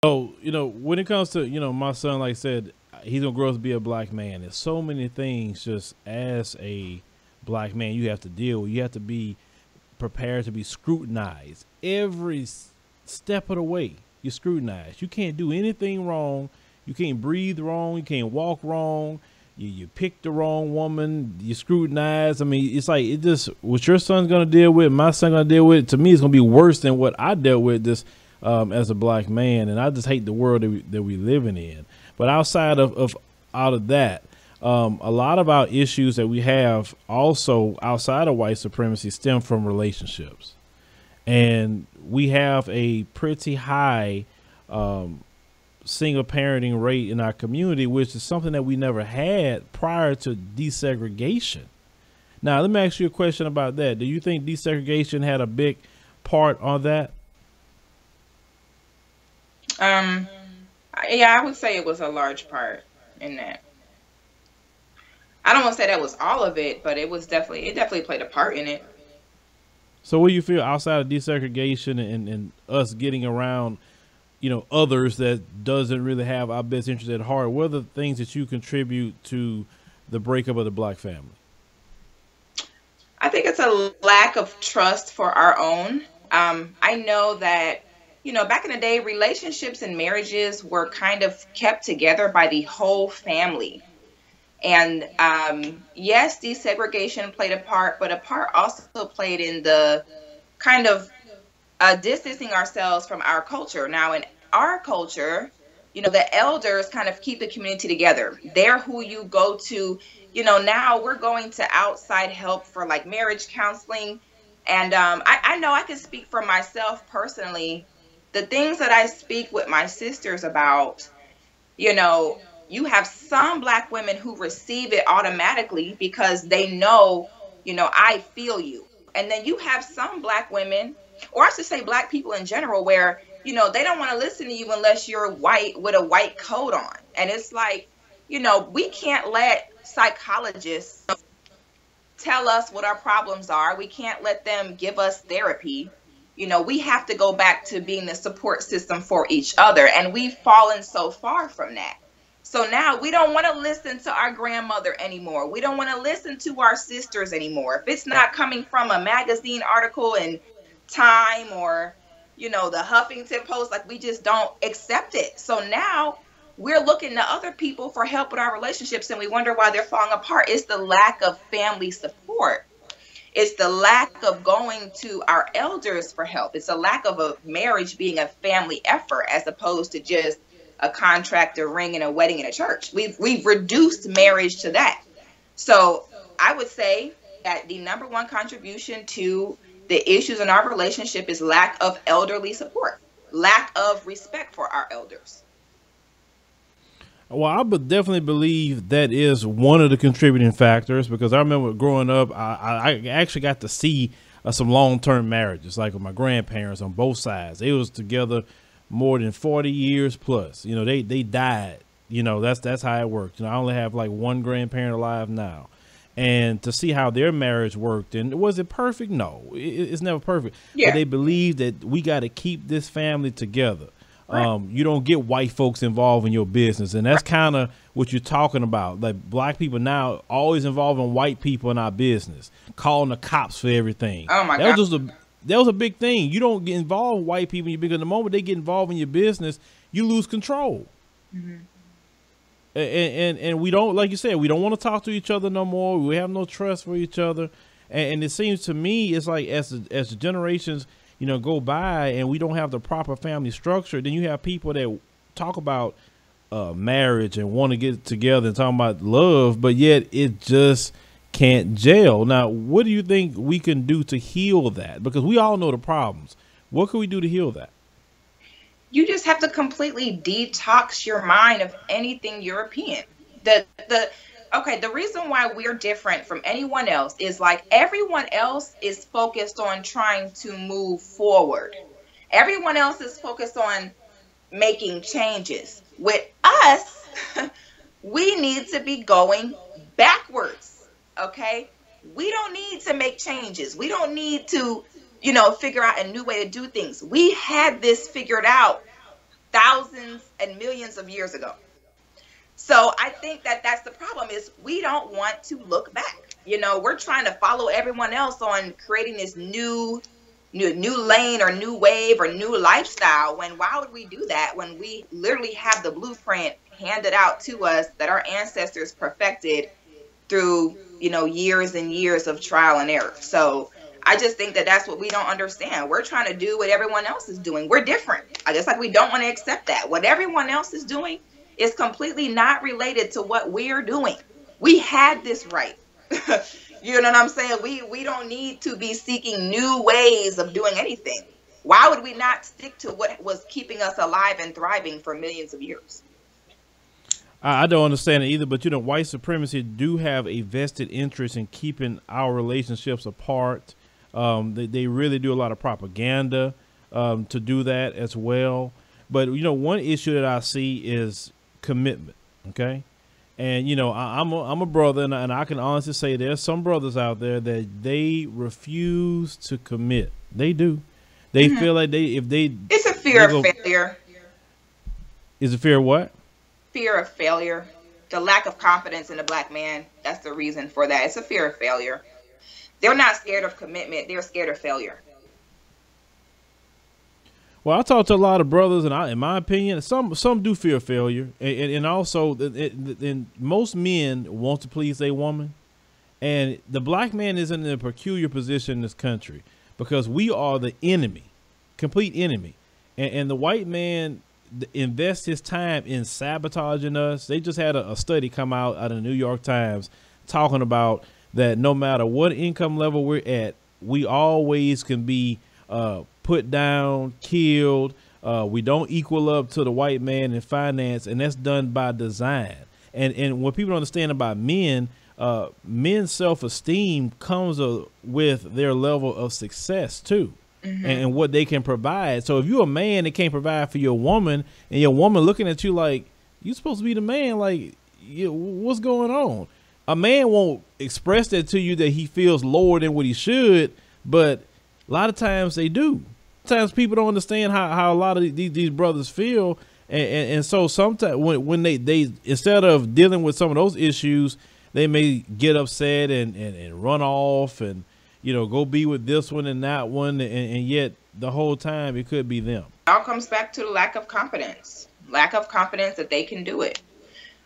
So, when it comes to, my son, like I said, he's gonna grow up to be a black man. There's so many things just as a black man you have to deal with. You have to be prepared to be scrutinized every step of the way. You're scrutinized. You can't do anything wrong. You can't breathe wrong. You can't walk wrong. You picked the wrong woman. You scrutinized. I mean, it's like it just what your son's gonna deal with, my son gonna deal with. To me, it's gonna be worse than what I dealt with this as a black man. And I just hate the world that we living in. But outside of out of that, a lot of our issues that we have also outside of white supremacy stem from relationships. And we have a pretty high single parenting rate in our community, which is something that we never had prior to desegregation. Now, let me ask you a question about that. Do you think desegregation had a big part on that? Yeah, I would say it was a large part in that. I don't want to say that was all of it, but it definitely played a part in it. So what do you feel outside of desegregation and us getting around, others that doesn't really have our best interest at heart? What are the things that you contribute to the breakup of the black family? I think it's a lack of trust for our own. I know that, back in the day, relationships and marriages were kind of kept together by the whole family. And yes, desegregation played a part, but a part also played in the kind of distancing ourselves from our culture. Now, in our culture, the elders kind of keep the community together. They're who you go to. Now we're going to outside help for like marriage counseling. And I know I can speak for myself personally. The things that I speak with my sisters about, you have some black women who receive it automatically because they know, I feel you. And then you have some black women, or I should say black people in general, where, they don't want to listen to you unless you're white with a white coat on. And it's like, we can't let psychologists tell us what our problems are. We can't let them give us therapy. We have to go back to being the support system for each other. And we've fallen so far from that. So now we don't want to listen to our grandmother anymore. We don't want to listen to our sisters anymore. If it's not coming from a magazine article in Time or, the Huffington Post, like we just don't accept it. So now we're looking to other people for help with our relationships and we wonder why they're falling apart. It's the lack of family support. It's the lack of going to our elders for help. It's a lack of a marriage being a family effort as opposed to just a contract, a ring, and a wedding in a church. We've reduced marriage to that. So I would say that the number one contribution to the issues in our relationship is lack of elderly support, lack of respect for our elders. Well, I would definitely believe that is one of the contributing factors because I remember growing up, I actually got to see some long-term marriages, like with my grandparents on both sides. They was together more than 40 years plus. They died. That's how it worked. I only have like one grandparent alive now. And to see how their marriage worked, and was it perfect? No, it's never perfect. Yeah. But they believe that we got to keep this family together. Right. You don't get white folks involved in your business. And that's kind of what you're talking about. Like black people now always involving white people in our business, calling the cops for everything. Oh my God. That was a big thing. You don't get involved with white people in your business. The moment they get involved in your business, you lose control. Mm-hmm. And we don't, like you said, we don't want to talk to each other no more. We have no trust for each other. And it seems to me, it's like as the generations, go by and we don't have the proper family structure, then you have people that talk about marriage and want to get together and talking about love, but yet it just can't gel. Now, what do you think we can do to heal that? Because we all know the problems. What can we do to heal that? You just have to completely detox your mind of anything European. The reason why we're different from anyone else is like everyone else is focused on trying to move forward. Everyone else is focused on making changes. With us, we need to be going backwards. Okay, we don't need to make changes. We don't need to, figure out a new way to do things. We had this figured out thousands and millions of years ago. So I think that that's the problem, is we don't want to look back. We're trying to follow everyone else on creating this new lane or new wave or new lifestyle, when why would we do that when we literally have the blueprint handed out to us that our ancestors perfected through years and years of trial and error. So I just think that that's what we don't understand. We're trying to do what everyone else is doing. We're different. I just, like, we don't want to accept that what everyone else is doing is completely not related to what we're doing. We had this right. You know what I'm saying? We don't need to be seeking new ways of doing anything. Why would we not stick to what was keeping us alive and thriving for millions of years? I don't understand it either, but white supremacy do have a vested interest in keeping our relationships apart. They really do a lot of propaganda to do that as well. But one issue that I see is commitment. Okay. And, I'm a brother, and I can honestly say there's some brothers out there that they refuse to commit. They do. They feel like it's a fear of failure. Is it fear of what? Fear of failure. The lack of confidence in a black man. That's the reason for that. It's a fear of failure. They're not scared of commitment. They're scared of failure. Well, I talk to a lot of brothers, and in my opinion, some do fear failure, and also, and most men want to please a woman, and the black man is in a peculiar position in this country because we are the enemy, complete enemy, and the white man invests his time in sabotaging us. They just had a study come out of the New York Times talking about that no matter what income level we're at, we always can be put down, killed. We don't equal up to the white man in finance, and that's done by design. And what people don't understand about men, men's self-esteem comes with their level of success too, and what they can provide. So if you're a man that can't provide for your woman, and your woman looking at you like you're supposed to be the man, like, what's going on? A man won't express that to you, that he feels lower than what he should, but a lot of times they do. Sometimes people don't understand how a lot of these brothers feel, and so sometimes when they instead of dealing with some of those issues, they may get upset and run off and go be with this one and that one, and yet the whole time it could be them. It all comes back to the lack of confidence that they can do it.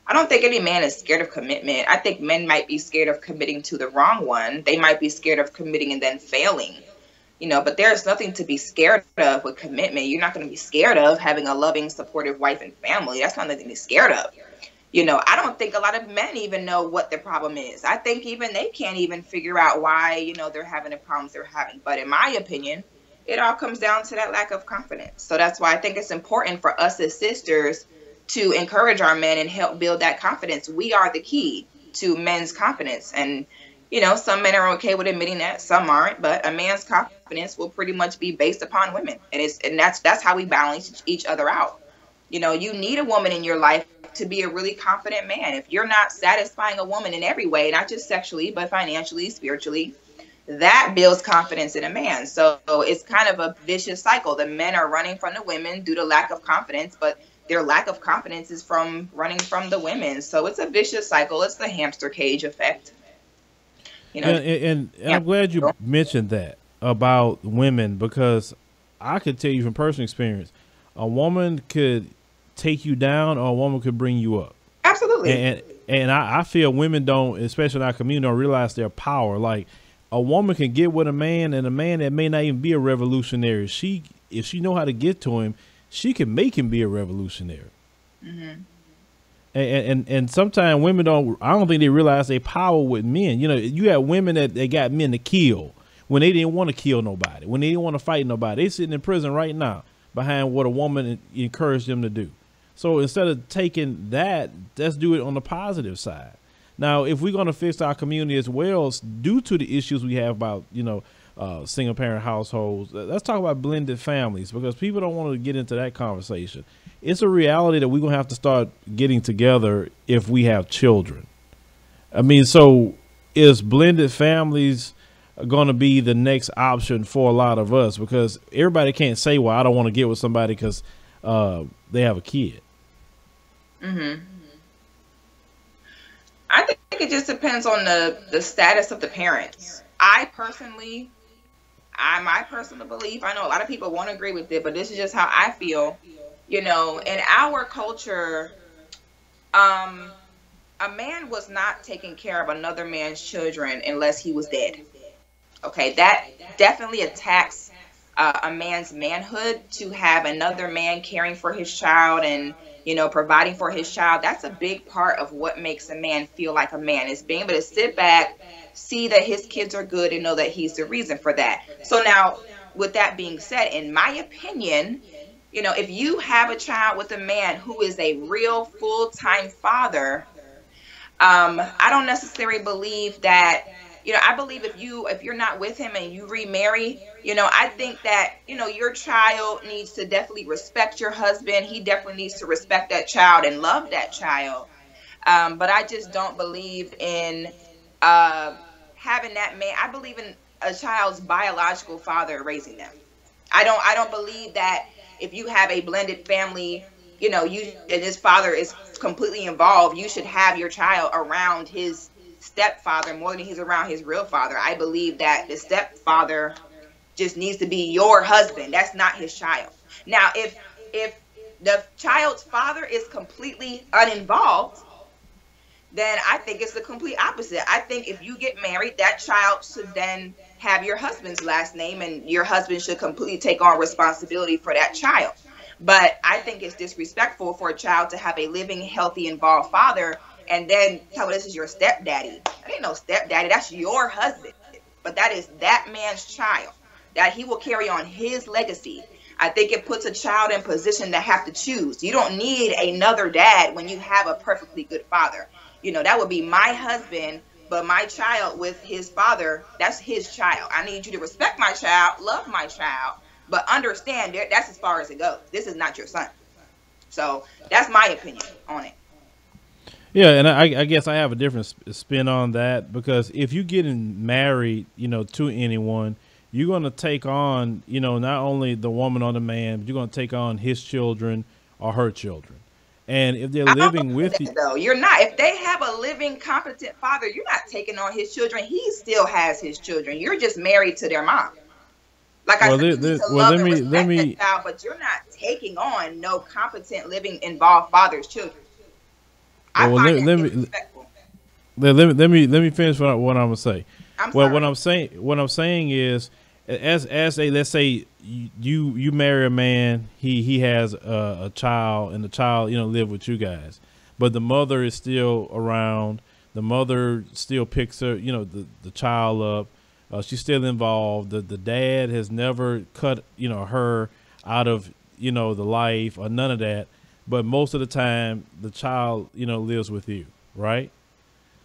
I don't think any man is scared of commitment. I think men might be scared of committing to the wrong one. They might be scared of committing and then failing. But there's nothing to be scared of with commitment. You're not going to be scared of having a loving, supportive wife and family. That's not nothing to be scared of. I don't think a lot of men even know what their problem is. I think even they can't even figure out why, they're having the problems they're having. But in my opinion, it all comes down to that lack of confidence. So that's why I think it's important for us as sisters to encourage our men and help build that confidence. We are the key to men's confidence. And some men are okay with admitting that, some aren't, but a man's confidence will pretty much be based upon women. And that's how we balance each other out. You need a woman in your life to be a really confident man. If you're not satisfying a woman in every way, not just sexually, but financially, spiritually, that builds confidence in a man. So it's kind of a vicious cycle. The men are running from the women due to lack of confidence, but their lack of confidence is from running from the women. So it's a vicious cycle. It's the hamster cage effect. And I'm glad you mentioned that about women, because I could tell you from personal experience, a woman could take you down or a woman could bring you up. Absolutely. And I feel women don't, especially in our community, don't realize their power. Like, a woman can get with a man, and a man that may not even be a revolutionary, if she know how to get to him, she can make him be a revolutionary. And sometimes women I don't think they realize their power with men. You have women that they got men to kill when they didn't want to kill nobody, when they didn't want to fight nobody. They sitting in prison right now behind what a woman encouraged them to do. So instead of taking that, let's do it on the positive side. Now, if we're going to fix our community as well, due to the issues we have about, single parent households, let's talk about blended families, because people don't want to get into that conversation. It's a reality that we're going to have to start getting together if we have children. I mean, so is blended families going to be the next option for a lot of us? Because everybody can't say, well, I don't want to get with somebody because they have a kid? Mm-hmm. I think it just depends on the status of the parents. My personal belief, I know a lot of people won't agree with it, but this is just how I feel. In our culture, a man was not taking care of another man's children unless he was dead. Okay, that definitely attacks a man's manhood, to have another man caring for his child and providing for his child. That's a big part of what makes a man feel like a man, is being able to sit back, see that his kids are good, and know that he's the reason for that. So now, with that being said, in my opinion, if you have a child with a man who is a real full-time father, I don't necessarily believe that. I believe if you're not with him and you remarry, I think that, your child needs to definitely respect your husband. He definitely needs to respect that child and love that child. But I just don't believe in having that man. I believe in a child's biological father raising them. I don't believe that if you have a blended family, you and his father is completely involved, you should have your child around his stepfather more than he's around his real father. I believe that the stepfather just needs to be your husband. That's not his child. Now, if the child's father is completely uninvolved, then I think it's the complete opposite. I think if you get married, that child should then have your husband's last name, and your husband should completely take on responsibility for that child. But I think it's disrespectful for a child to have a living, healthy, involved father and then tell me this is your stepdaddy. That ain't no stepdaddy. That's your husband. But that is that man's child, that he will carry on his legacy. I think it puts a child in position to have to choose. You don't need another dad when you have a perfectly good father. That would be my husband, but my child with his father, that's his child. I need you to respect my child, love my child, but understand that's as far as it goes. This is not your son. So that's my opinion on it. Yeah, and I guess I have a different spin on that, because if you're getting married, to anyone, you're going to take on, not only the woman or the man, but you're going to take on his children or her children. And if they're living with you, though, you're not. If they have a living, competent father, you're not taking on his children. He still has his children. You're just married to their mom. Like I said, you need to love and respect that child, but you're not taking on no competent, living, involved father's children. Let me finish what I'm gonna say. What I'm saying is, as a, let's say you marry a man, he has a child, and the child live with you guys, but the mother is still around. The mother still picks her the child up. She's still involved. The dad has never cut her out of the life or none of that. But most of the time, the child, lives with you, right?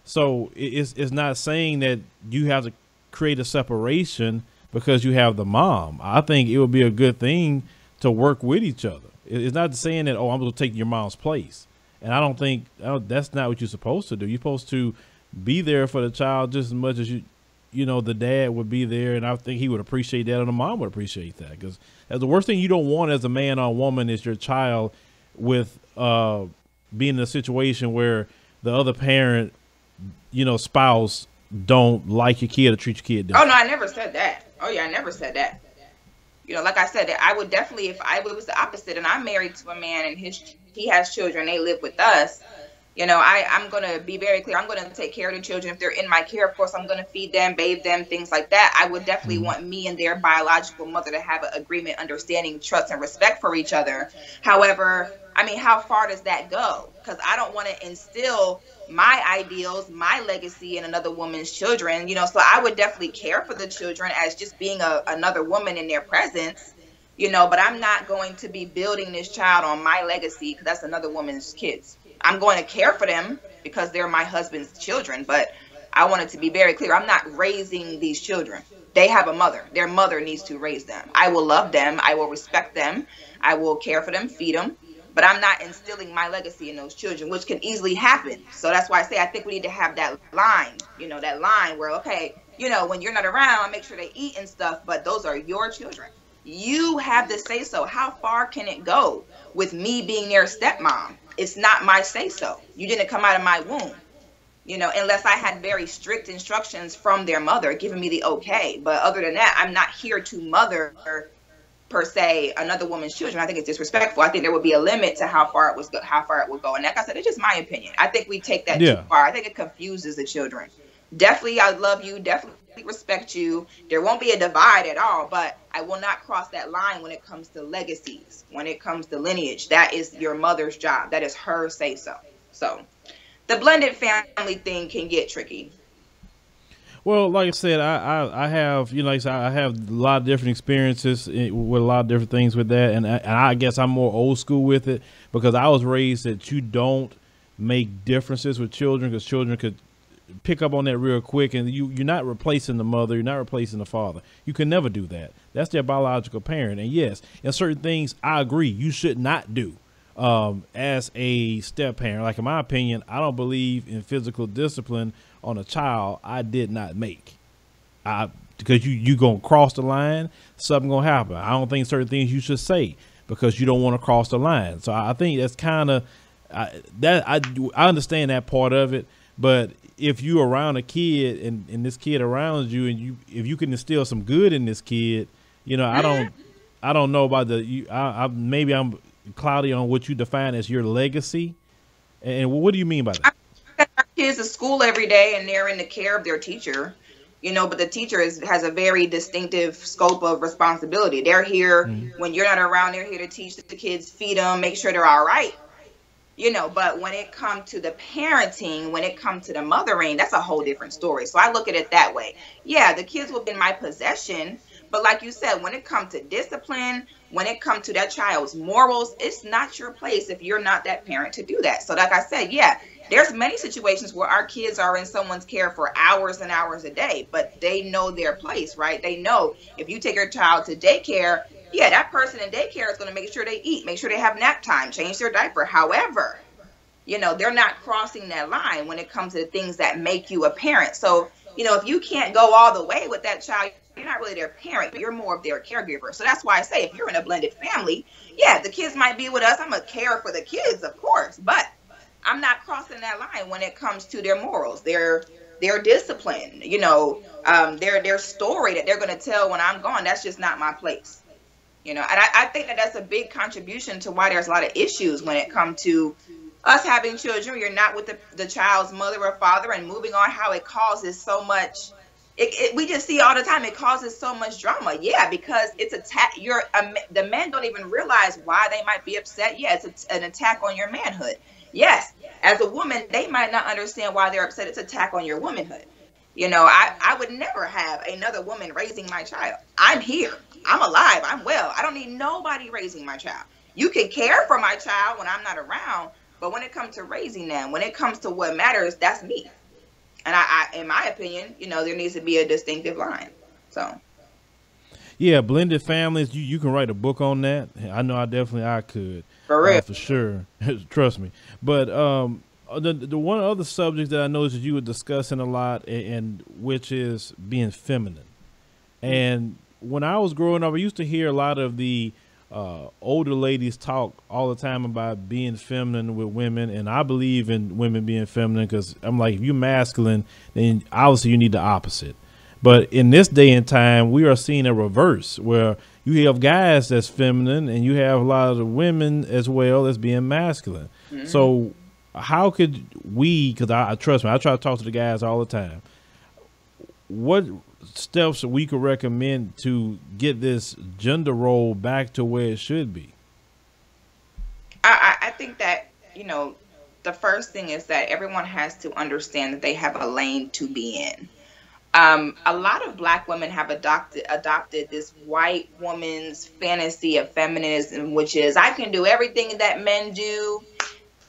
So it's not saying that you have to create a separation because you have the mom. I think it would be a good thing to work with each other. It's not saying that, I'm going to take your mom's place. And I don't think that's not what you're supposed to do. You're supposed to be there for the child just as much as the dad would be there. And I think he would appreciate that, and the mom would appreciate that. Because the worst thing you don't want as a man or woman is your child with being in a situation where the other parent, spouse don't like your kid or treat your kid different. Oh, no, I never said that. Oh, yeah, I never said that. Like I said, I would definitely, if it was the opposite and I'm married to a man and he has children, they live with us, I'm going to be very clear. I'm going to take care of the children. If they're in my care, of course, I'm going to feed them, bathe them, things like that. I would definitely want me and their biological mother to have an agreement, understanding, trust, and respect for each other. However, how far does that go? Because I don't want to instill my ideals, my legacy in another woman's children, so I would definitely care for the children as just being another woman in their presence, but I'm not going to be building this child on my legacy because that's another woman's kids. I'm going to care for them because they're my husband's children, but I want it to be very clear. I'm not raising these children. They have a mother. Their mother needs to raise them. I will love them. I will respect them. I will care for them, feed them. But I'm not instilling my legacy in those children, which can easily happen. So that's why I say I think we need to have that line, that line where, okay, when you're not around, I make sure they eat and stuff, but those are your children. You have the say so. How far can it go? with me being their stepmom, it's not my say so. You didn't come out of my womb, unless I had very strict instructions from their mother giving me the okay. But other than that, I'm not here to mother per se another woman's children. I think it's disrespectful. I think there would be a limit to how far it would go. And like I said, it's just my opinion. I think we take that too far. I think it confuses the children. Definitely, I love you. Definitely respect you. There won't be a divide at all, but I will not cross that line when it comes to legacies, when it comes to lineage. That is your mother's job. That is her say so. So the blended family thing can get tricky. Well, like I said, I have, like I said, I have a lot of different experiences with a lot of different things with that. And I guess I'm more old school with it because I was raised that you don't make differences with children because children could pick up on that real quick. And you're not replacing the mother. You're not replacing the father. You can never do that. That's their biological parent. And yes, in certain things, I agree. You should not do as a step parent. Like in my opinion, I don't believe in physical discipline on a child I did not make. Because you gonna cross the line, something gonna happen. I don't think certain things you should say because you don't want to cross the line. So I think that's kind of I understand that part of it. But if you around a kid and this kid around you and if you can instill some good in this kid, I don't know about maybe I'm cloudy on what you define as your legacy. And what do you mean by that? Our kids to school every day and they're in the care of their teacher, but the teacher has a very distinctive scope of responsibility. They're here when you're not around. They're here to teach the kids, feed them, make sure they're all right. But when it comes to the parenting, when it comes to the mothering, that's a whole different story. So I look at it that way. Yeah, the kids will be in my possession. But like you said, when it comes to discipline, when it comes to that child's morals, it's not your place if you're not that parent to do that. So like I said, yeah, there's many situations where our kids are in someone's care for hours and hours a day, but they know their place, right? They know if you take your child to daycare, yeah, that person in daycare is going to make sure they eat, make sure they have nap time, change their diaper. However, they're not crossing that line when it comes to the things that make you a parent. So, if you can't go all the way with that child, you're not really their parent, but you're more of their caregiver. So that's why I say if you're in a blended family, yeah, the kids might be with us. I'm going to care for the kids, of course, but I'm not crossing that line when it comes to their morals, their discipline, their story that they're going to tell when I'm gone. That's just not my place. And I think that's a big contribution to why there's a lot of issues when it comes to us having children. You're not with the child's mother or father and moving on, how it causes so much. We just see all the time. It causes so much drama. Yeah, because it's the men don't even realize why they might be upset. Yeah, it's an attack on your manhood. Yes, as a woman, they might not understand why they're upset. It's an attack on your womanhood. I would never have another woman raising my child. I'm here. I'm alive. I'm well. I don't need nobody raising my child. You can care for my child when I'm not around, but when it comes to raising them, when it comes to what matters, that's me. And I in my opinion, there needs to be a distinctive line. So. Yeah, blended families. You can write a book on that. I know I could. For real. For sure. Trust me. But the one other subject that I noticed that you were discussing a lot, and which is being feminine. And when I was growing up, I used to hear a lot of the older ladies talk all the time about being feminine with women, and I believe in women being feminine because I'm like, if you're masculine, then obviously you need the opposite. But in this day and time, we are seeing a reverse where you have guys that's feminine and you have a lot of the women as well as being masculine. Mm-hmm. So how could we, because I trust me, I try to talk to the guys all the time, what steps we could recommend to get this gender role back to where it should be? I think that, the first thing is that everyone has to understand that they have a lane to be in. A lot of Black women have adopted this white woman's fantasy of feminism, which is I can do everything that men do,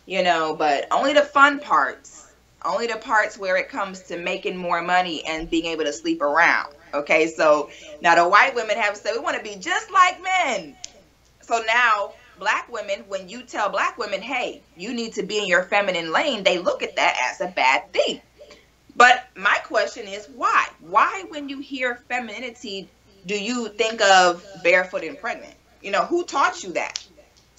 but only the fun parts, only the parts where it comes to making more money and being able to sleep around. Okay, so now the white women have said we want to be just like men. So now Black women, when you tell Black women, hey, you need to be in your feminine lane, they look at that as a bad thing. But my question is why? Why, when you hear femininity, do you think of barefoot and pregnant? Who taught you that?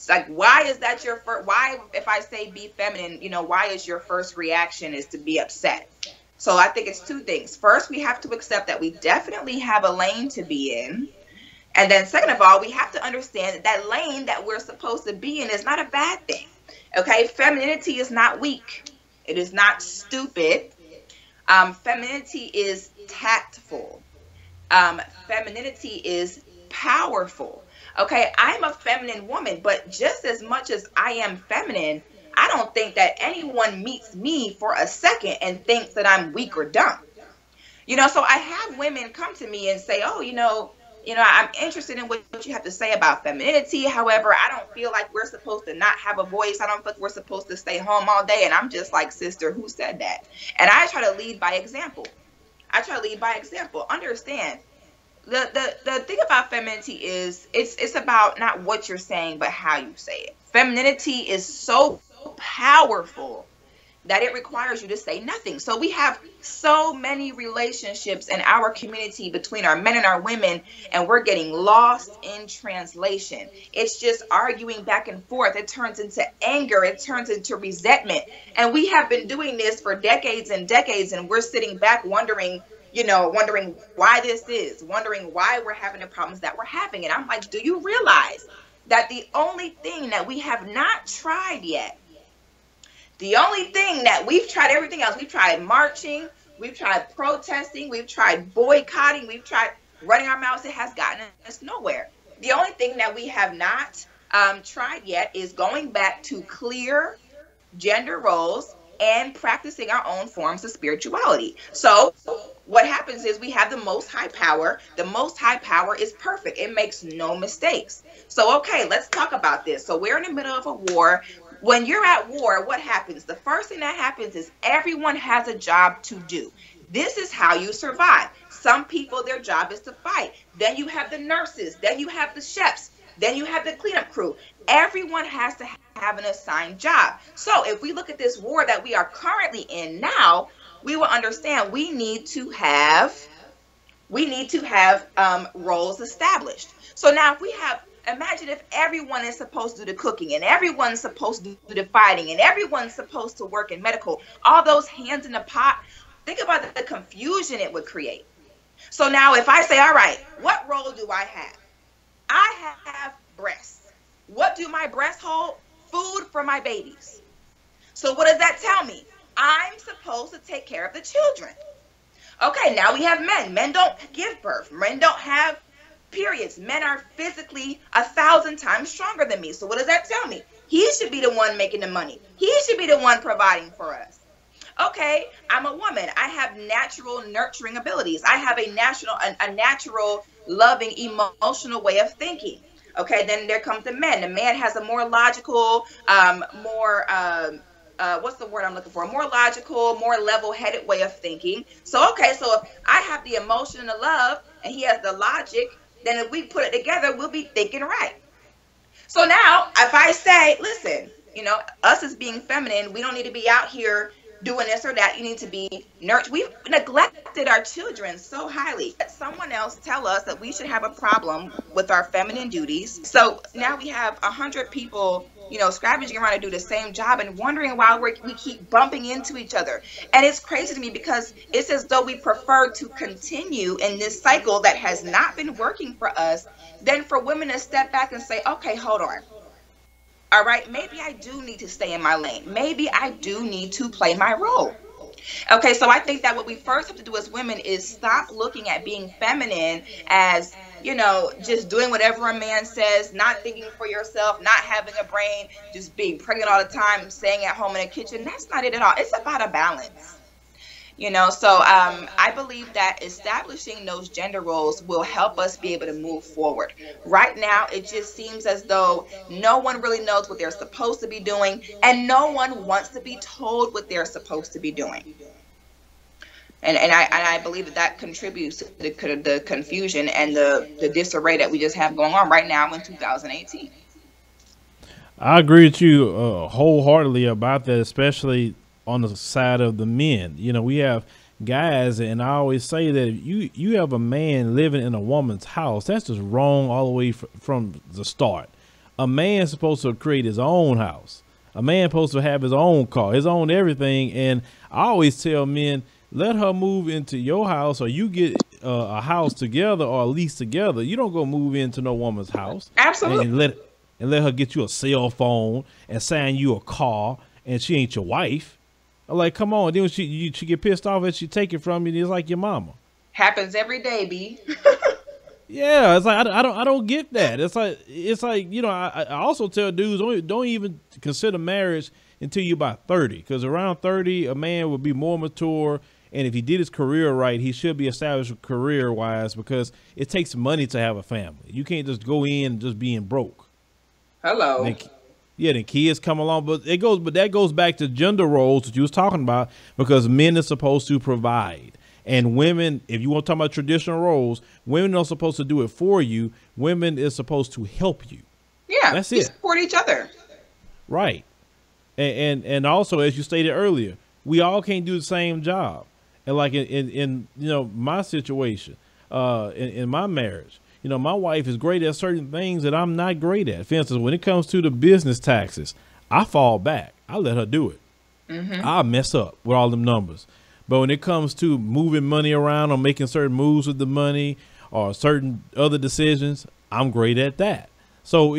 It's like, why is that your first? Why, if I say be feminine, you know, why is your first reaction is to be upset? So I think it's two things. First, we have to accept that we definitely have a lane to be in. And then second of all, we have to understand that that lane that we're supposed to be in is not a bad thing. Okay. Femininity is not weak. It is not stupid. Femininity is tactful. Femininity is powerful. Okay, I'm a feminine woman, but just as much as I am feminine, I don't think that anyone meets me for a second and thinks that I'm weak or dumb. You know, so I have women come to me and say, oh, I'm interested in what you have to say about femininity. However, I don't feel like we're supposed to not have a voice. I don't feel like we're supposed to stay home all day. And I'm just like, sister, who said that? And I try to lead by example. Understand. The thing about femininity is it's about not what you're saying, but how you say it. Femininity is so powerful that it requires you to say nothing. So we have so many relationships in our community between our men and our women, and we're getting lost in translation. It's just arguing back and forth. It turns into anger. It turns into resentment. And we have been doing this for decades and decades, and we're sitting back wondering why this is, wondering why we're having the problems that we're having. And I'm like, do you realize that the only thing that we have not tried yet, the only thing that we've tried, everything else, we've tried marching, we've tried protesting, we've tried boycotting, we've tried running our mouths, it has gotten us nowhere. The only thing that we have not tried yet is going back to clear gender roles and practicing our own forms of spirituality. So what happens is we have the Most High power. The Most High power is perfect. It makes no mistakes. So, okay, let's talk about this. So we're in the middle of a war. When you're at war, what happens? The first thing that happens is everyone has a job to do. This is how you survive. Some people, their job is to fight. Then you have the nurses. Then you have the chefs. Then you have the cleanup crew. Everyone has to have an assigned job. So if we look at this war that we are currently in now, we will understand we need to have roles established. So now imagine if everyone is supposed to do the cooking and everyone's supposed to do the fighting and everyone's supposed to work in medical, all those hands in the pot. Think about the confusion it would create. So now if I say, all right, what role do I have? I have breasts. What do my breasts hold? Food for my babies. So what does that tell me? I'm supposed to take care of the children. Okay, now we have men. Men don't give birth. Men don't have periods. Men are physically 1,000 times stronger than me. So what does that tell me? He should be the one making the money. He should be the one providing for us. Okay, I'm a woman. I have natural nurturing abilities. I have a natural loving, emotional way of thinking. Okay, then there comes the man. The man has a more logical, what's the word I'm looking for? More logical, more level-headed way of thinking. So, okay, so if I have the emotion and the love and he has the logic, then if we put it together, we'll be thinking right. So now if I say, listen, us as being feminine, we don't need to be out here doing this or that. You need to be nurtured. We've neglected our children so highly. Let someone else tell us that we should have a problem with our feminine duties. So now we have 100 people scavenging around to do the same job and wondering why we keep bumping into each other. And it's crazy to me because it's as though we prefer to continue in this cycle that has not been working for us than for women to step back and say, okay, hold on. All right, maybe I do need to stay in my lane. Maybe I do need to play my role. Okay, so I think that what we first have to do as women is stop looking at being feminine as, just doing whatever a man says, not thinking for yourself, not having a brain, just being pregnant all the time, staying at home in the kitchen. That's not it at all. It's about a balance. So I believe that establishing those gender roles will help us be able to move forward. Right now, it just seems as though no one really knows what they're supposed to be doing, and no one wants to be told what they're supposed to be doing. And I believe that contributes to the confusion and the disarray that we just have going on right now in 2018. I agree with you wholeheartedly about that, especially on the side of the men. We have guys, and I always say that if you have a man living in a woman's house, that's just wrong all the way from the start. A man's supposed to create his own house. A man supposed to have his own car, his own everything. And I always tell men, let her move into your house, or you get a house together or a lease together. You don't go move into no woman's house. Absolutely. And let her get you a cell phone and sign you a car, and she ain't your wife. I'm like, come on. Then when she get pissed off and she take it from you, it's like your mama. Happens every day, B. Yeah, it's like I don't get that. It's like you know, I also tell dudes don't even consider marriage until you're about 30, because around 30 a man would be more mature, and if he did his career right, he should be established career wise, because it takes money to have a family. You can't just go in just being broke. Hello. Then kids come along, but that goes back to gender roles that you was talking about, because men are supposed to provide. And women, if you want to talk about traditional roles, women are supposed to do it for you. Women is supposed to help you. Yeah, that's we it. support each other. Right. And also, as you stated earlier, we all can't do the same job. And like in you know, my situation, in my marriage, you know, my wife is great at certain things that I'm not great at. For instance, when it comes to the business taxes, I fall back. I let her do it. I mess up with all them numbers. But when it comes to moving money around or making certain moves with the money or certain other decisions, I'm great at that. So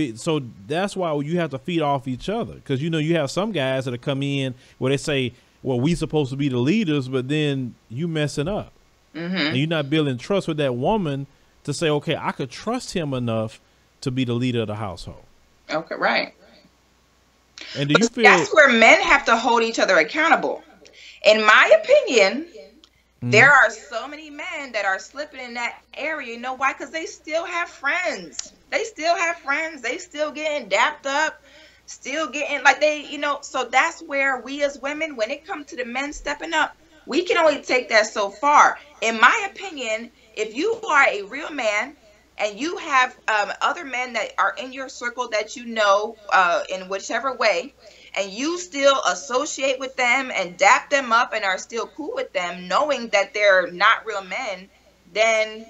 that's why you have to feed off each other, because, you know, you have some guys that come in where they say, well, we supposed to be the leaders, but then you messing up. And you're not building trust with that woman to say, okay, I could trust him enough to be the leader of the household. Okay, right. And do you feel that's where men have to hold each other accountable? In my opinion, there are so many men that are slipping in that area. You know why? Because they still have friends. They still getting dapped up, still getting like they, you know. So that's where we as women, when it comes to the men stepping up, we can only take that so far. In my opinion, if you are a real man and you have other men that are in your circle that you know in whichever way, and you still associate with them and dap them up and are still cool with them, knowing that they're not real men, then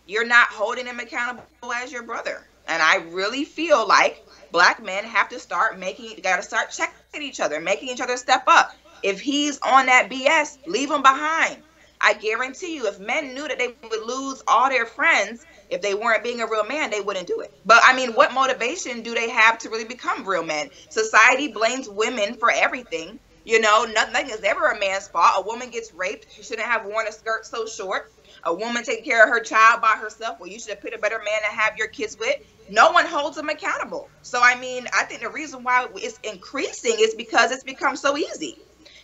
you're not holding them accountable as your brother. And I really feel like black men have to start checking each other, making each other step up. If he's on that BS, leave him behind. I guarantee you, if men knew that they would lose all their friends if they weren't being a real man, they wouldn't do it. But I mean, what motivation do they have to really become real men? Society blames women for everything. You know, nothing is ever a man's fault. A woman gets raped. She shouldn't have worn a skirt so short. A woman taking care of her child by herself. Well, you should have picked a better man to have your kids with. No one holds them accountable. So, I mean, I think the reason why it's increasing is because it's become so easy.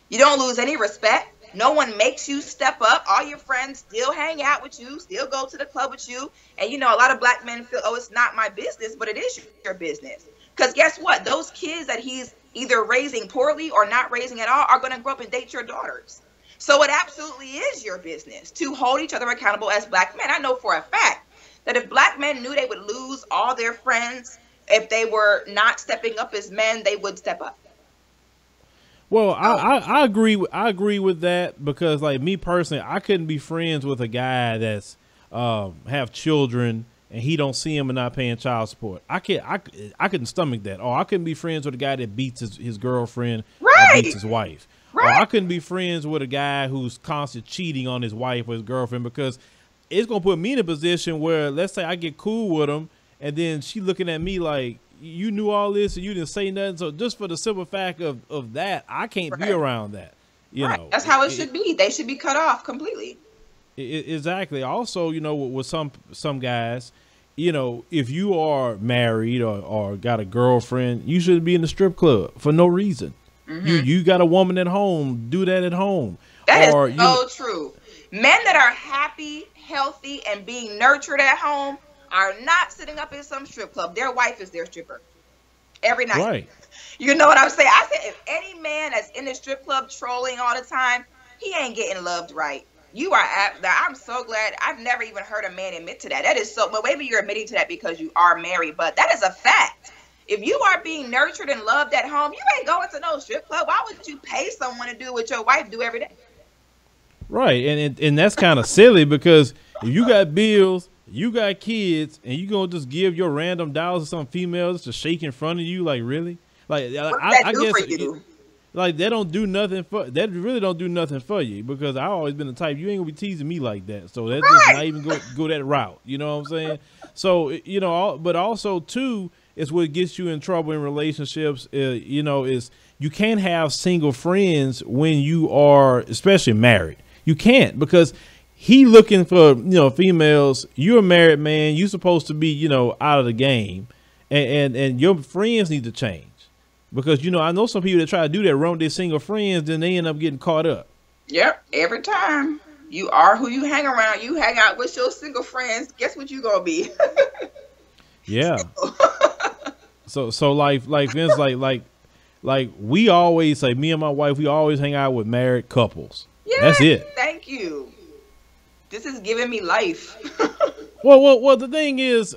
You don't lose any respect. No one makes you step up. All your friends still hang out with you, still go to the club with you. And, you know, a lot of black men feel, oh, it's not my business, but it is your business. Because guess what? Those kids that he's either raising poorly or not raising at all are going to grow up and date your daughters. So it absolutely is your business to hold each other accountable as black men. I know for a fact that if black men knew they would lose all their friends if they were not stepping up as men, they would step up. Well, I agree with that, because like me personally, I couldn't be friends with a guy that's have children and he don't see him and not paying child support. I couldn't stomach that. Or I couldn't be friends with a guy that beats his girlfriend or beats his wife. Right. Or I couldn't be friends with a guy who's constantly cheating on his wife or his girlfriend, because it's gonna put me in a position where, let's say I get cool with him and then she looking at me like, you knew all this and you didn't say nothing. So just for the simple fact of that, I can't be around that. You know, that's how it should be. They should be cut off completely. Exactly. Also, you know, with some guys, you know, if you are married or got a girlfriend, you shouldn't be in the strip club for no reason. You got a woman at home, do that at home. That is so true. Men that are happy, healthy, and being nurtured at home are not sitting up in some strip club. Their wife is their stripper every night. Right. You know what I'm saying? I said, if any man that's in the strip club trolling all the time, he ain't getting loved right. You are I'm so glad. I've never even heard a man admit to that. That is so, well, maybe you're admitting to that because you are married, but that is a fact. If you are being nurtured and loved at home, you ain't going to no strip club. Why would you pay someone to do what your wife do every day? Right. And that's kind of silly, because if you got bills You got kids, and you gonna just give your random dollars to some females to shake in front of you? Like, really? Like, What does that I do guess for you? like they don't do nothing for that. Really don't do nothing for you because I always been the type you ain't gonna be teasing me like that. So that's just Right. not even go that route. You know what I'm saying? So but also too is what gets you in trouble in relationships. Is you can't have single friends when you are especially married. You can't because he looking for females. You're a married man. You supposed to be out of the game, and your friends need to change. Because I know some people that try to do that, run with their single friends, then they end up getting caught up. Yep. Every time you are who you hang around, you hang out with your single friends. Guess what you gonna be? Yeah. So like Vince, like we always say, me and my wife, we always hang out with married couples. That's Yes. it. Thank you. This is giving me life. Well. The thing is,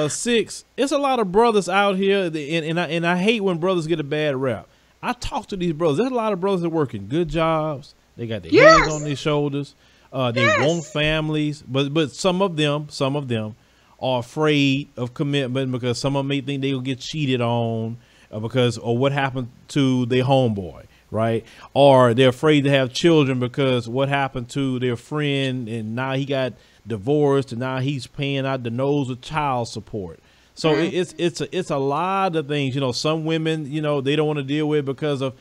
Six, it's a lot of brothers out here, and I hate when brothers get a bad rap. I talk to these brothers. There's a lot of brothers that working good jobs. They got their heads on their shoulders. They want families, but some of them are afraid of commitment because some of them may think they will get cheated on because or what happened to their homeboy, right? Or they're afraid to have children because what happened to their friend and now he got divorced and now he's paying out the nose of child support. So it's a lot of things. Some women, they don't want to deal with because of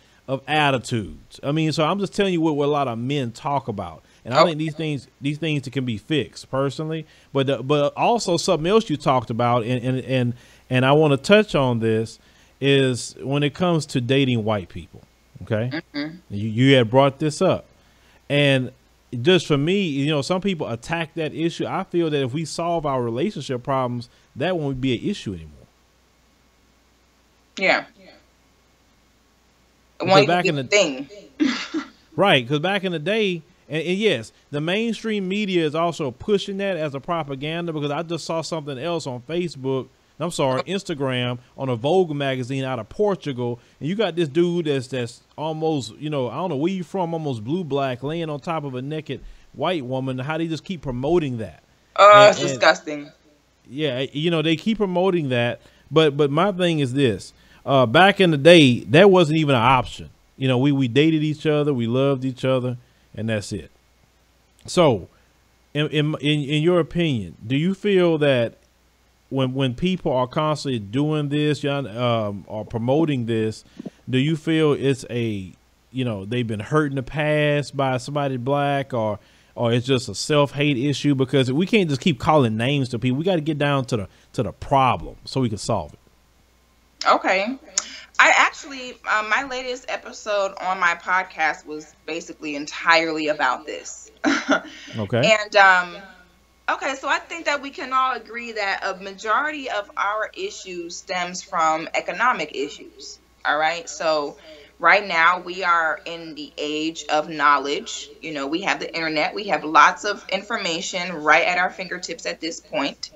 attitudes. I mean, so I'm just telling you what a lot of men talk about. And I think these things can be fixed personally, but also something else you talked about, and I want to touch on this is when it comes to dating white people. Okay, you had brought this up, and just for me, some people attack that issue. I feel that if we solve our relationship problems, that won't be an issue anymore. Yeah. It Because won't back even in be a the thing. right, because back in the day, and yes, the mainstream media is also pushing that as a propaganda. Because I just saw something else on Facebook. I'm sorry, Instagram on a Vogue magazine out of Portugal, and you got this dude that's almost, I don't know where you from, almost blue black, laying on top of a naked white woman. How they just keep promoting that? Oh, it's And disgusting. yeah, they keep promoting that. But my thing is this: back in the day, that wasn't even an option. We dated each other, we loved each other, and that's it. So, in your opinion, do you feel that when people are constantly doing this, or promoting this, do you feel it's they've been hurt in the past by somebody black, or it's just a self-hate issue? Because we can't just keep calling names to people. We got to get down to the problem so we can solve it. Okay. I actually, my latest episode on my podcast was basically entirely about this. Okay. And okay, so I think that we can all agree that a majority of our issues stems from economic issues. All right. So right now we are in the age of knowledge. We have the internet. We have lots of information right at our fingertips at this point.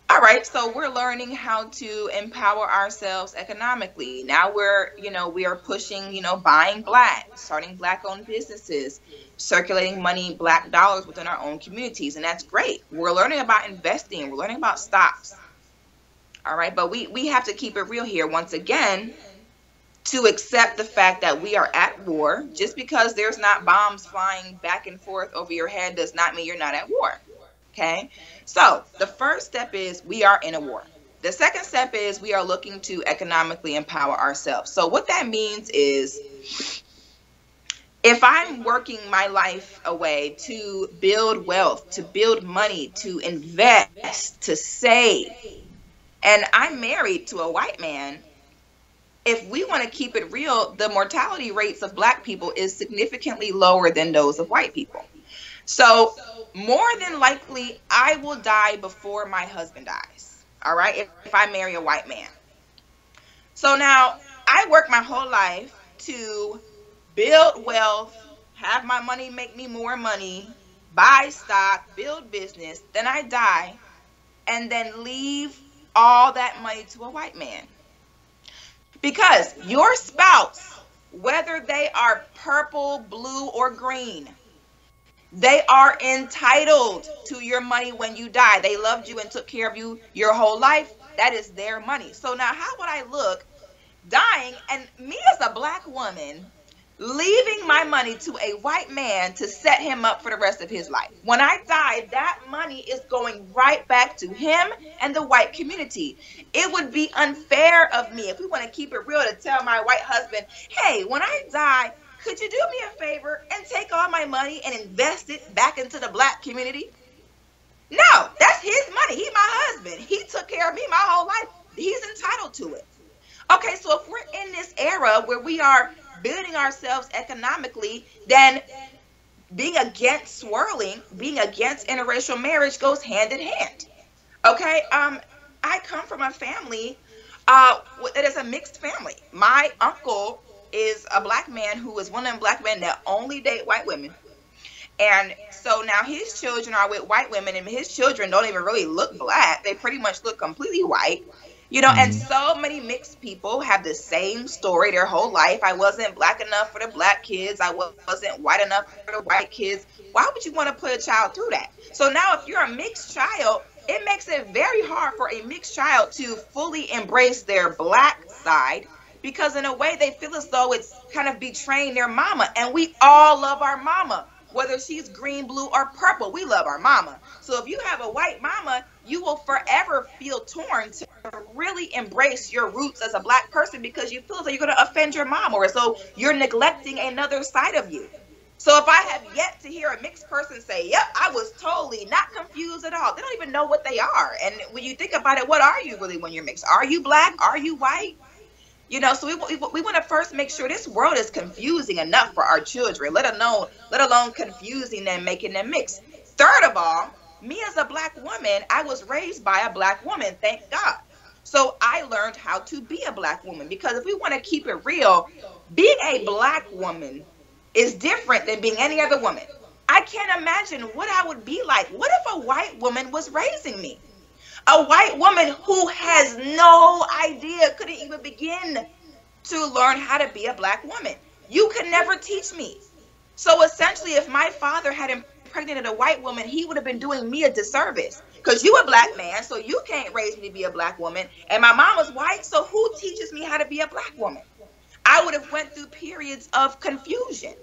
All right, so we're learning how to empower ourselves economically. Now we are pushing, buying black, starting black-owned businesses, circulating money, black dollars within our own communities, and that's great. We're learning about investing. We're learning about stocks. All right, but we have to keep it real here once again to accept the fact that we are at war. Just because there's not bombs flying back and forth over your head does not mean you're not at war. Okay, so the first step is we are in a war. The second step is we are looking to economically empower ourselves. So what that means is if I'm working my life away to build wealth, to build money, to invest, to save, and I'm married to a white man, if we want to keep it real, the mortality rates of black people is significantly lower than those of white people. So more than likely, I will die before my husband dies. All right. If I marry a white man. So now I work my whole life to build wealth, have my money make me more money, buy stock, build business. Then I die and then leave all that money to a white man. Because your spouse, whether they are purple, blue, or green, They are entitled to your money when you die. They loved you and took care of you your whole life. That is their money. So now how would I look dying and me as a black woman leaving my money to a white man to set him up for the rest of his life? When I die, that money is going right back to him and the white community. It would be unfair of me, if we want to keep it real, to tell my white husband, hey, when I die, could you do me a favor and take all my money and invest it back into the black community? No, that's his money. He's my husband. He took care of me my whole life. He's entitled to it. Okay, so if we're in this era where we are building ourselves economically, then being against swirling, being against interracial marriage goes hand in hand. Okay, I come from a family that is a mixed family. My uncle is a black man who is one of them black men that only date white women. And so now his children are with white women, and his children don't even really look black. They pretty much look completely white. You know, and so many mixed people have the same story their whole life. I wasn't black enough for the black kids. I wasn't white enough for the white kids. Why would you want to put a child through that? So now if you're a mixed child, it makes it very hard for a mixed child to fully embrace their black side, because in a way they feel as though it's kind of betraying their mama. And we all love our mama. Whether she's green, blue, or purple, we love our mama. So if you have a white mama, you will forever feel torn to really embrace your roots as a black person, because you feel as though you're going to offend your mom, or so you're neglecting another side of you. So if I have yet to hear a mixed person say, yep, I was totally not confused at all. They don't even know what they are. And when you think about it, what are you really when you're mixed? Are you black? Are you white? You know, so we want to first make sure this world is confusing enough for our children, let alone confusing them, making them mix. Third of all, me as a black woman, I was raised by a black woman, thank God. So I learned how to be a black woman, because if we want to keep it real, being a black woman is different than being any other woman. I can't imagine what I would be like. What if a white woman was raising me? A white woman who has no idea, couldn't even begin to learn how to be a black woman. You could never teach me. So essentially, if my father had impregnated a white woman, he would have been doing me a disservice, because you a black man, so you can't raise me to be a black woman. And my mom was white, so who teaches me how to be a black woman? I would have went through periods of confusion.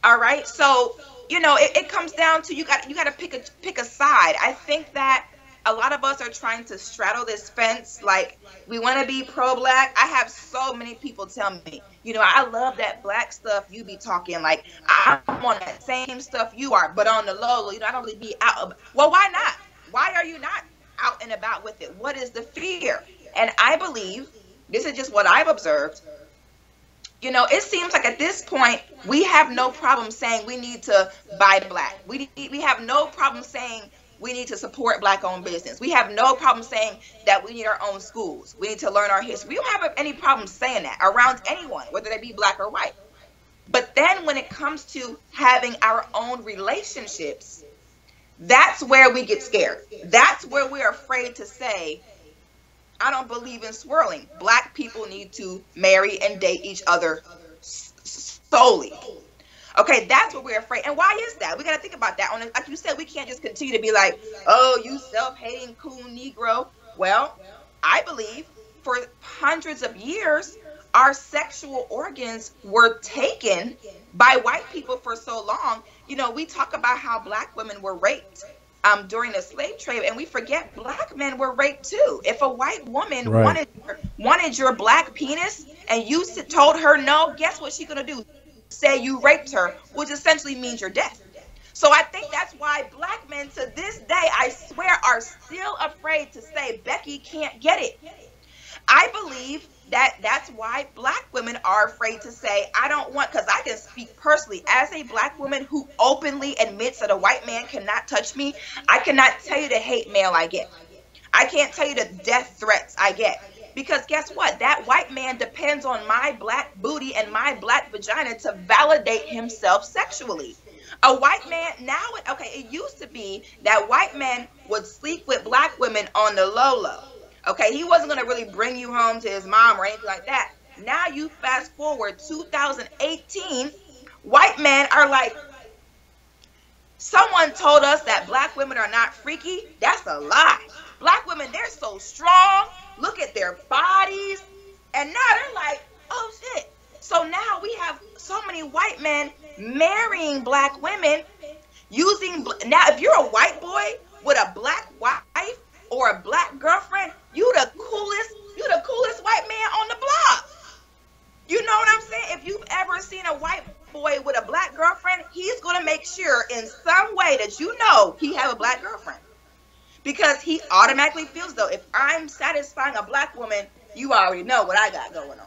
All right, so you know, it comes down to you got to pick a side. I think that a lot of us are trying to straddle this fence, like we want to be pro-black. I have so many people tell me, you know, I love that black stuff you be talking, like I'm on that same stuff you are, but on the low, you know, I don't really be out. Well, why not? Why are you not out and about with it? What is the fear? And I believe, this is just what I've observed, you know, it seems like at this point, we have no problem saying we need to buy black. We have no problem saying we need to support black-owned business. We have no problem saying that we need our own schools. We need to learn our history. We don't have any problem saying that around anyone, whether they be black or white. But then when it comes to having our own relationships, that's where we get scared. That's where we're afraid to say, I don't believe in swirling. Black people need to marry and date each other solely. Okay, that's what we're afraid. And why is that? We got to think about that. Like you said, we can't just continue to be like, oh, you self-hating coon Negro. Well, I believe for hundreds of years, our sexual organs were taken by white people for so long. You know, we talk about how black women were raped during the slave trade, and we forget black men were raped too. If a white woman wanted your black penis and you told her no, guess what she's gonna do? Say you raped her, which essentially means you're dead. So I think that's why black men to this day, I swear, are still afraid to say Becky can't get it. I believe that's why black women are afraid to say I don't want, because I can speak personally as a black woman who openly admits that a white man cannot touch me. I cannot tell you the hate mail I get. I can't tell you the death threats I get, because guess what? That white man depends on my black booty and my black vagina to validate himself sexually. A white man now, okay, it used to be that white men would sleep with black women on the low. Okay, he wasn't going to really bring you home to his mom or anything like that. Now you fast forward 2018, white men are like, Someone told us that black women are not freaky. That's a lie. Black women, they're so strong. Look at their bodies. And now they're like, oh shit. So now we have so many white men marrying black women using, now if you're a white boy with a black wife or a black girlfriend, you the coolest white man on the block. You know what I'm saying? If you've ever seen a white boy with a black girlfriend, he's going to make sure in some way that you know he have a black girlfriend. Because he automatically feels, though, if I'm satisfying a black woman, you already know what I got going on.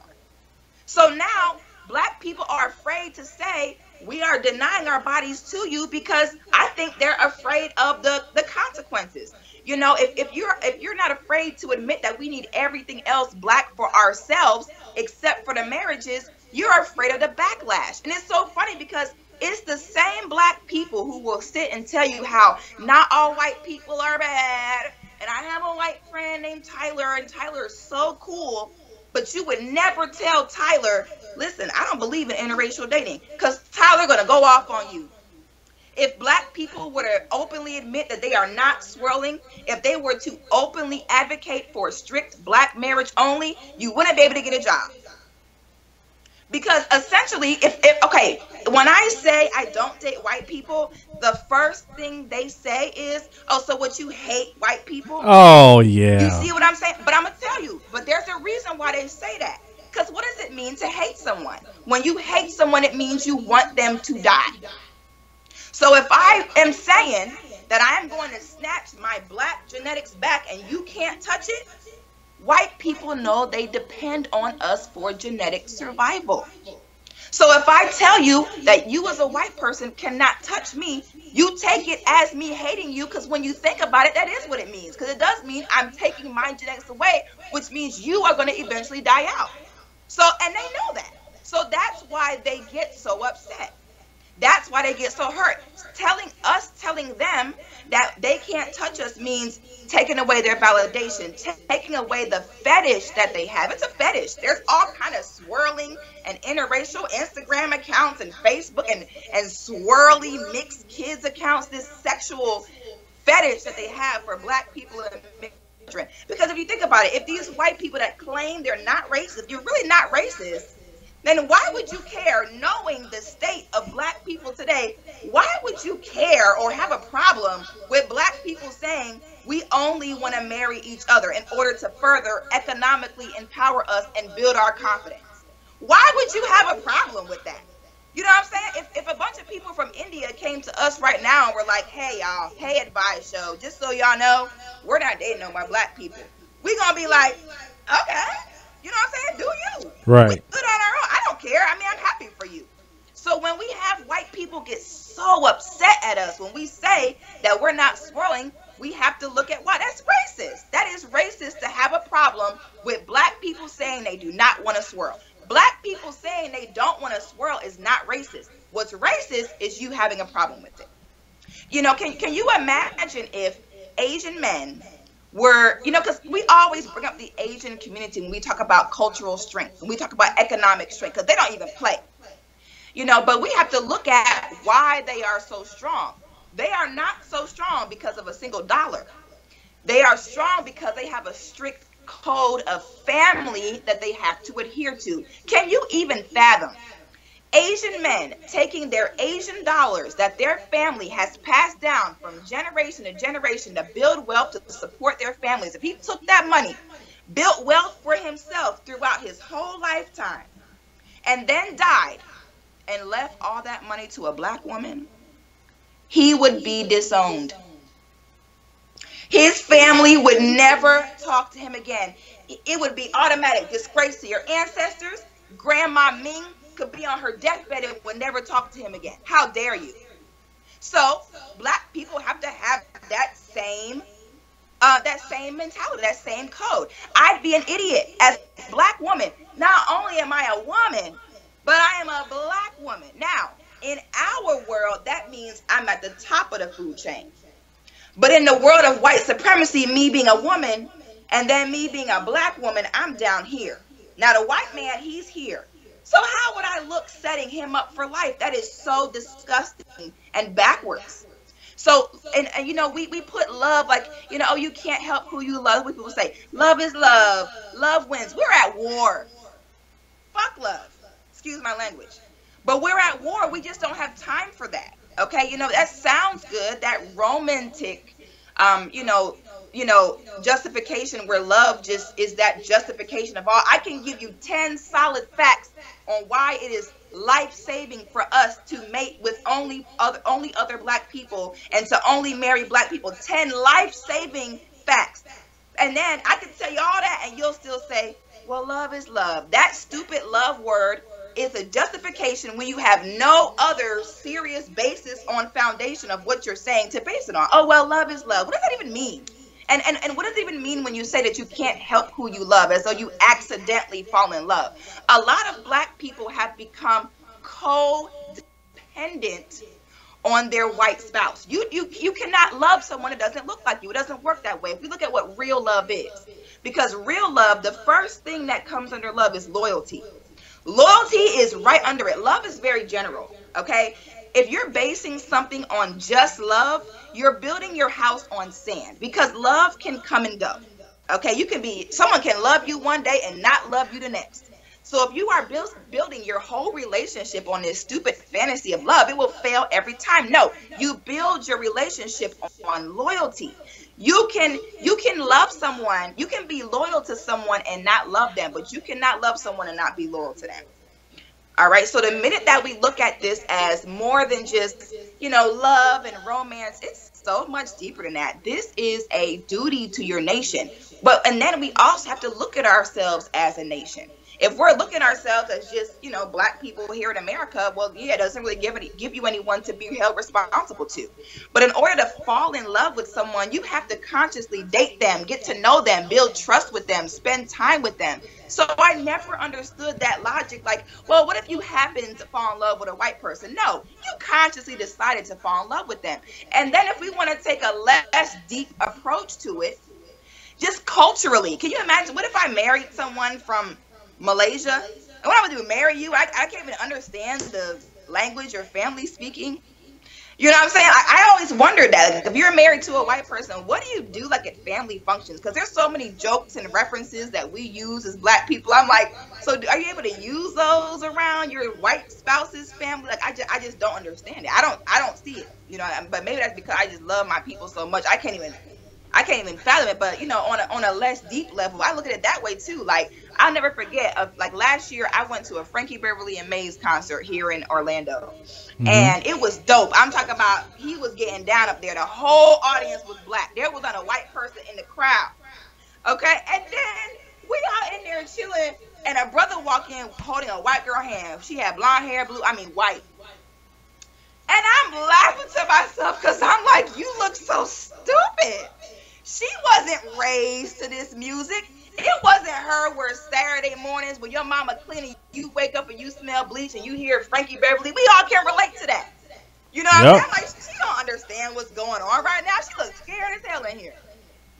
So now black people are afraid to say we are denying our bodies to you because I think they're afraid of the consequences. You know, if you're not afraid to admit that we need everything else black for ourselves except for the marriages, you're afraid of the backlash. And it's so funny because it's the same black people who will sit and tell you how not all white people are bad. And I have a white friend named Tyler, and Tyler is so cool. But you would never tell Tyler, listen, I don't believe in interracial dating, because Tyler going to go off on you. If black people were to openly admit that they are not swirling, if they were to openly advocate for strict black marriage only, you wouldn't be able to get a job. Because essentially, okay, when I say I don't date white people, the first thing they say is, oh, so what, you hate white people? Oh, yeah. You see what I'm saying? But I'm going to tell you, but there's a reason why they say that. Because what does it mean to hate someone? When you hate someone, it means you want them to die. So if I am saying that I am going to snatch my black genetics back and you can't touch it, white people know they depend on us for genetic survival. So if I tell you that you as a white person cannot touch me, you take it as me hating you, because when you think about it, that is what it means. Because it does mean I'm taking my genetics away, which means you are going to eventually die out. So, and they know that. So that's why they get so upset. That's why they get so hurt. Telling them that they can't touch us means taking away their validation, taking away the fetish that they have. It's a fetish. There's all kind of swirling and interracial Instagram accounts and Facebook and swirly mixed kids accounts, this sexual fetish that they have for black people and children. Because if you think about it, if these white people that claim they're not racist, if you're really not racist, then why would you care, knowing the state of black people today? Why would you care or have a problem with black people saying we only want to marry each other in order to further economically empower us and build our confidence? Why would you have a problem with that? You know what I'm saying? If a bunch of people from India came to us right now and were like, hey, y'all, hey, Advice Show, just so y'all know, we're not dating no more black people. We're going to be like, okay. You know what I'm saying? Do you? Right. We good on our own. I don't care. I mean, I'm happy for you. So when we have white people get so upset at us when we say that we're not swirling, we have to look at why. That's racist. That is racist to have a problem with black people saying they do not want to swirl. Black people saying they don't want to swirl is not racist. What's racist is you having a problem with it. You know, can you imagine if Asian men were, you know, because we always bring up the Asian community when we talk about cultural strength, when we talk about economic strength, because they don't even play, you know, but we have to look at why they are so strong. They are not so strong because of a single dollar. They are strong because they have a strict code of family that they have to adhere to. Can you even fathom Asian men taking their Asian dollars that their family has passed down from generation to generation to build wealth to support their families? If he took that money, built wealth for himself throughout his whole lifetime, and then died and left all that money to a black woman, he would be disowned. His family would never talk to him again. It would be automatic disgrace to your ancestors. Grandma Ming could be on her deathbed and would never talk to him again. How dare you? So black people have to have that same mentality, that same code. I'd be an idiot as a black woman. Not only am I a woman, but I am a black woman. Now, in our world, that means I'm at the top of the food chain. But in the world of white supremacy, me being a woman and then me being a black woman, I'm down here. Now, the white man, he's here. So how would I look setting him up for life? That is so disgusting and backwards. So, and you know, we put love like, you know, oh, you can't help who you love. When people say love is love, love wins. We're at war. Fuck love. Excuse my language. But we're at war. We just don't have time for that. Okay, you know, that sounds good. That romantic, you know, justification where love just is that justification of all. I can give you 10 solid facts on why it is life-saving for us to mate with only other black people and to only marry black people. 10 life-saving facts. And then I can tell you all that and you'll still say, well, love is love. That stupid love word is a justification when you have no other serious basis on foundation of what you're saying to base it on. Oh, well, love is love. What does that even mean? And what does it even mean when you say that you can't help who you love, as though you accidentally fall in love? A lot of black people have become codependent on their white spouse. You cannot love someone that doesn't look like you. It doesn't work that way. If we look at what real love is, because real love, the first thing that comes under love is loyalty. Loyalty is right under it. Love is very general, okay? If you're basing something on just love, you're building your house on sand, because love can come and go, okay? Someone can love you one day and not love you the next. So if you are building your whole relationship on this stupid fantasy of love, it will fail every time. No, you build your relationship on loyalty. You can love someone, you can be loyal to someone and not love them, but you cannot love someone and not be loyal to them. All right, so the minute that we look at this as more than just, you know, love and romance, it's so much deeper than that. This is a duty to your nation. And then we also have to look at ourselves as a nation. If we're looking at ourselves as just, you know, black people here in America, well, yeah, it doesn't really give you anyone to be held responsible to. But in order to fall in love with someone, you have to consciously date them, get to know them, build trust with them, spend time with them. So I never understood that logic. Like, well, what if you happen to fall in love with a white person? No, you consciously decided to fall in love with them. And then if we want to take a less deep approach to it, just culturally, can you imagine, what if I married someone from Malaysia? And what I would do, marry you? I can't even understand the language your family's speaking. You know what I'm saying? I always wondered that. If you're married to a white person, what do you do like at family functions? Because there's so many jokes and references that we use as black people. I'm like, so are you able to use those around your white spouse's family? Like, I just don't understand it. I don't see it. You know, but maybe that's because I just love my people so much. I can't even fathom it. But you know, on a less deep level, I look at it that way too. Like, I'll never forget, like last year I went to a Frankie Beverly and Maze concert here in Orlando. And it was dope. I'm talking about, he was getting down up there. The whole audience was black. There was not a white person in the crowd. Okay, and then we out in there chilling, and a brother walked in holding a white girl hand. She had blonde hair, white. And I'm laughing to myself because I'm like, you look so stupid. She wasn't raised to this music. It wasn't her where Saturday mornings when your mama cleaning, you wake up and you smell bleach and you hear Frankie Beverly. We all can relate to that. You know what I'm saying? Like, she don't understand what's going on right now. She looks scared as hell in here.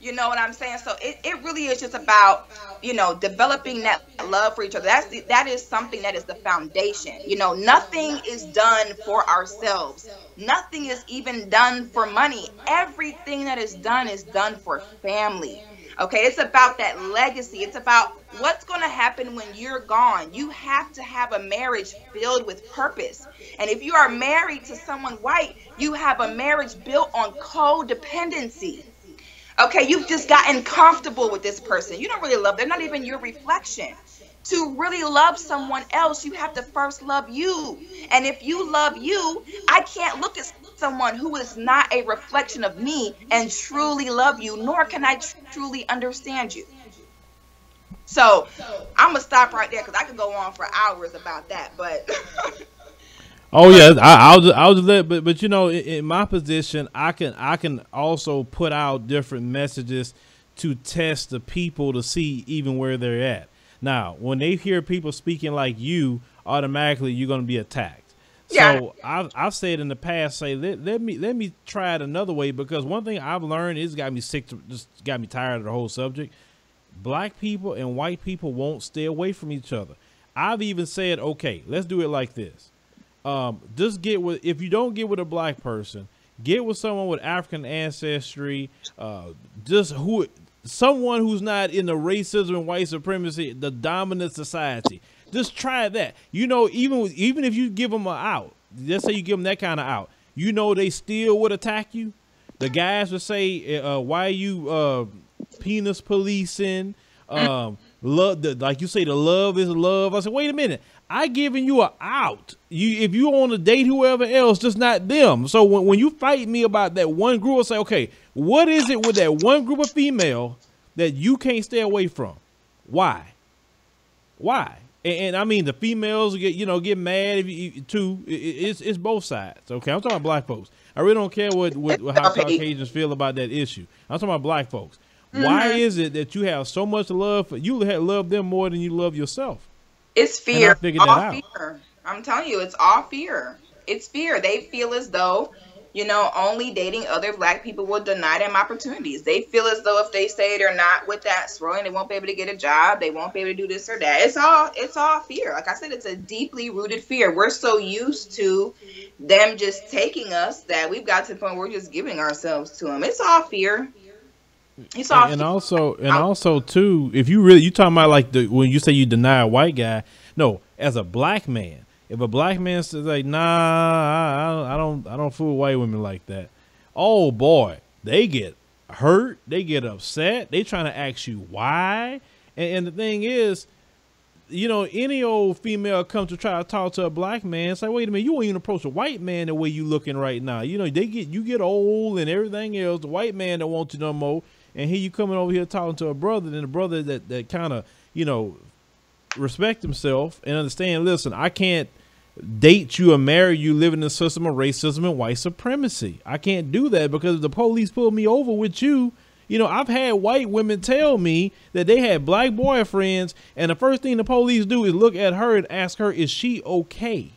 You know what I'm saying? So it really is just about, you know, developing that love for each other. That is something that is the foundation. You know, nothing is done for ourselves. Nothing is even done for money. Everything that is done for family. Okay, it's about that legacy. It's about what's going to happen when you're gone. You have to have a marriage filled with purpose. And if you are married to someone white, you have a marriage built on codependency. Okay, you've just gotten comfortable with this person. You don't really love them. They're not even your reflection. To really love someone else, you have to first love you. And if you love you, I can't look at someone who is not a reflection of me and truly love you, nor can I truly understand you. So I'm going to stop right there because I could go on for hours about that. But oh yeah, I'll just let, but you know, in my position, I can also put out different messages to test the people to see even where they're at. Now, when they hear people speaking like you, automatically you're going to be attacked. So I've said in the past, say let me try it another way, because one thing I've learned is got me sick, just got me tired of the whole subject. Black people and white people won't stay away from each other. I've even said, okay, let's do it like this. Just get with, if you don't get with a black person, Get with someone with African ancestry, just someone who's not in the racism and white supremacy, the dominant society. Just try that. You know, even if you give them an out, let's say you give them that kind of out, you know they still would attack you. The guys would say, "Why are you penis policing?" Love, like you say, the love is love. I said, wait a minute. I giving you a out. If you want to date whoever else, just not them. So when you fight me about that one group, I say, okay, what is it with that one group of female that you can't stay away from? Why? And I mean, the females get mad if you too. It's both sides. Okay, I'm talking about black folks. I really don't care how Caucasians feel about that issue. I'm talking about black folks. Why is it that you have so much love for you love them more than you love yourself? It's fear. All fear. I'm telling you, it's all fear. It's fear. They feel as though, only dating other black people will deny them opportunities. They feel as though if they say they're not with that sorority, they won't be able to get a job. They won't be able to do this or that. It's all fear. Like I said, it's a deeply rooted fear. We're so used to them just taking us that we've got to the point where we're just giving ourselves to them. It's all fear. It's all and also too, if you talking about like when you say you deny a white guy, no, as a black man, if a black man says like, nah, I don't fool white women like that. Oh boy, they get hurt, they get upset, they trying to ask you why. And the thing is, any old female comes to try to talk to a black man, say, wait a minute, you won't even approach a white man the way you looking right now. You get old and everything else. The white man don't want you no more. And here you coming over here talking to a brother, and a brother that kind of, respect himself and understand, listen, I can't date you or marry you living in a system of racism and white supremacy. I can't do that because if the police pull me over with you, I've had white women tell me that they had black boyfriends, and the first thing the police do is look at her and ask her, is she okay?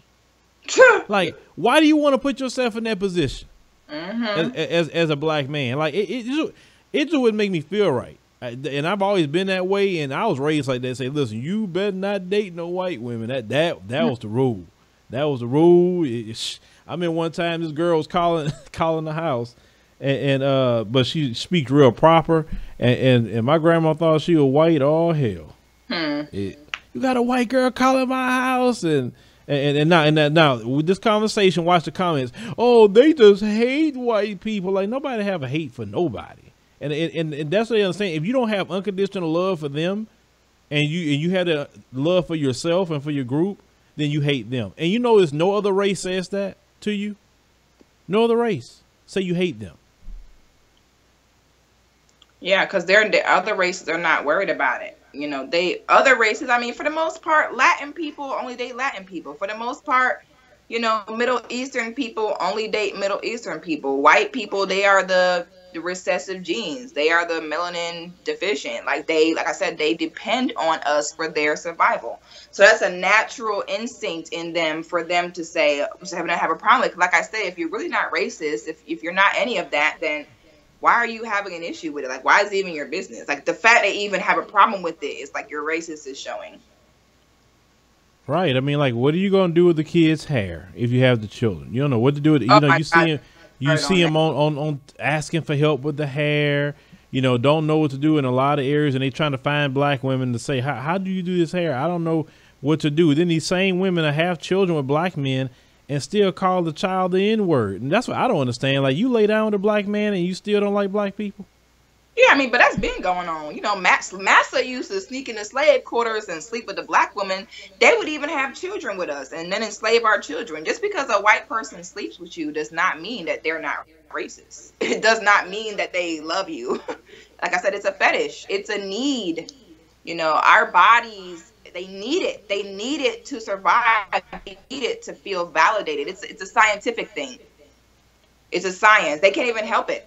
Like, why do you want to put yourself in that position as a black man? Like, it just wouldn't make me feel right. And I've always been that way, and I was raised like that. Say, listen, you better not date no white women. That was the rule. That was the rule. I mean, one time this girl was calling the house, and but she speaks real proper, and my grandma thought she was white. All hell, you got a white girl calling my house, and now with this conversation, watch the comments. Oh, they just hate white people. Like nobody have a hate for nobody. And that's what I'm saying. If you don't have unconditional love for them, and you have the love for yourself and for your group, then you hate them. And there's no other race says that to you. No other race say you hate them. Yeah, because the other races are not worried about it. Other races. I mean, for the most part, Latin people only date Latin people. For the most part, Middle Eastern people only date Middle Eastern people. White people, they are the recessive genes. They are the melanin deficient. Like I said, they depend on us for their survival. So that's a natural instinct in them for them to say, I'm not have a problem with. Like I said, if you're really not racist, if you're not any of that, then why are you having an issue with it? Like, why is it even your business? Like the fact that you even have a problem with it is like your racist is showing. Right. I mean, like, what are you going to do with the kids' hair if you have the children? You don't know what to do with it. You see them on asking for help with the hair, don't know what to do in a lot of areas. And they trying to find black women to say, how do you do this hair? I don't know what to do. Then these same women that have children with black men and still call the child the N-word. And that's what I don't understand. Like, you lay down with a black man and you still don't like black people? Yeah, I mean, but that's been going on. Massa used to sneak into slave quarters and sleep with the black women. They would even have children with us and then enslave our children. Just because a white person sleeps with you does not mean that they're not racist. It does not mean that they love you. Like I said, it's a fetish. It's a need. Our bodies, they need it. They need it to survive. They need it to feel validated. It's a scientific thing. It's a science. They can't even help it.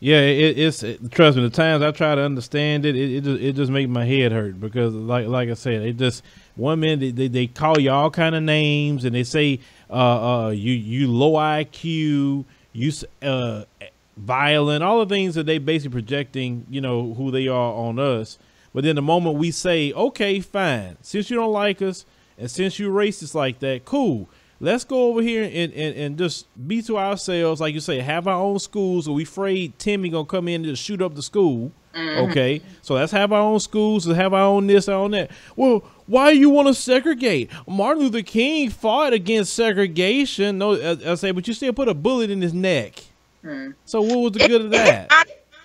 Yeah, trust me, the times I try to understand it, it just makes my head hurt because like I said, one minute they call you all kind of names and they say you low IQ, you violent, all the things that they basically projecting, who they are on us. But then the moment we say, okay, fine, since you don't like us and since you're racist like that, cool. let's go over here and just be to ourselves, like you say, have our own schools. So we afraid Timmy gonna come in and just shoot up the school. Okay, so let's have our own schools, let's have our own this, our own that. Well, why do you want to segregate? Martin Luther King fought against segregation. No, I say, but you still put a bullet in his neck. So what was the good of that?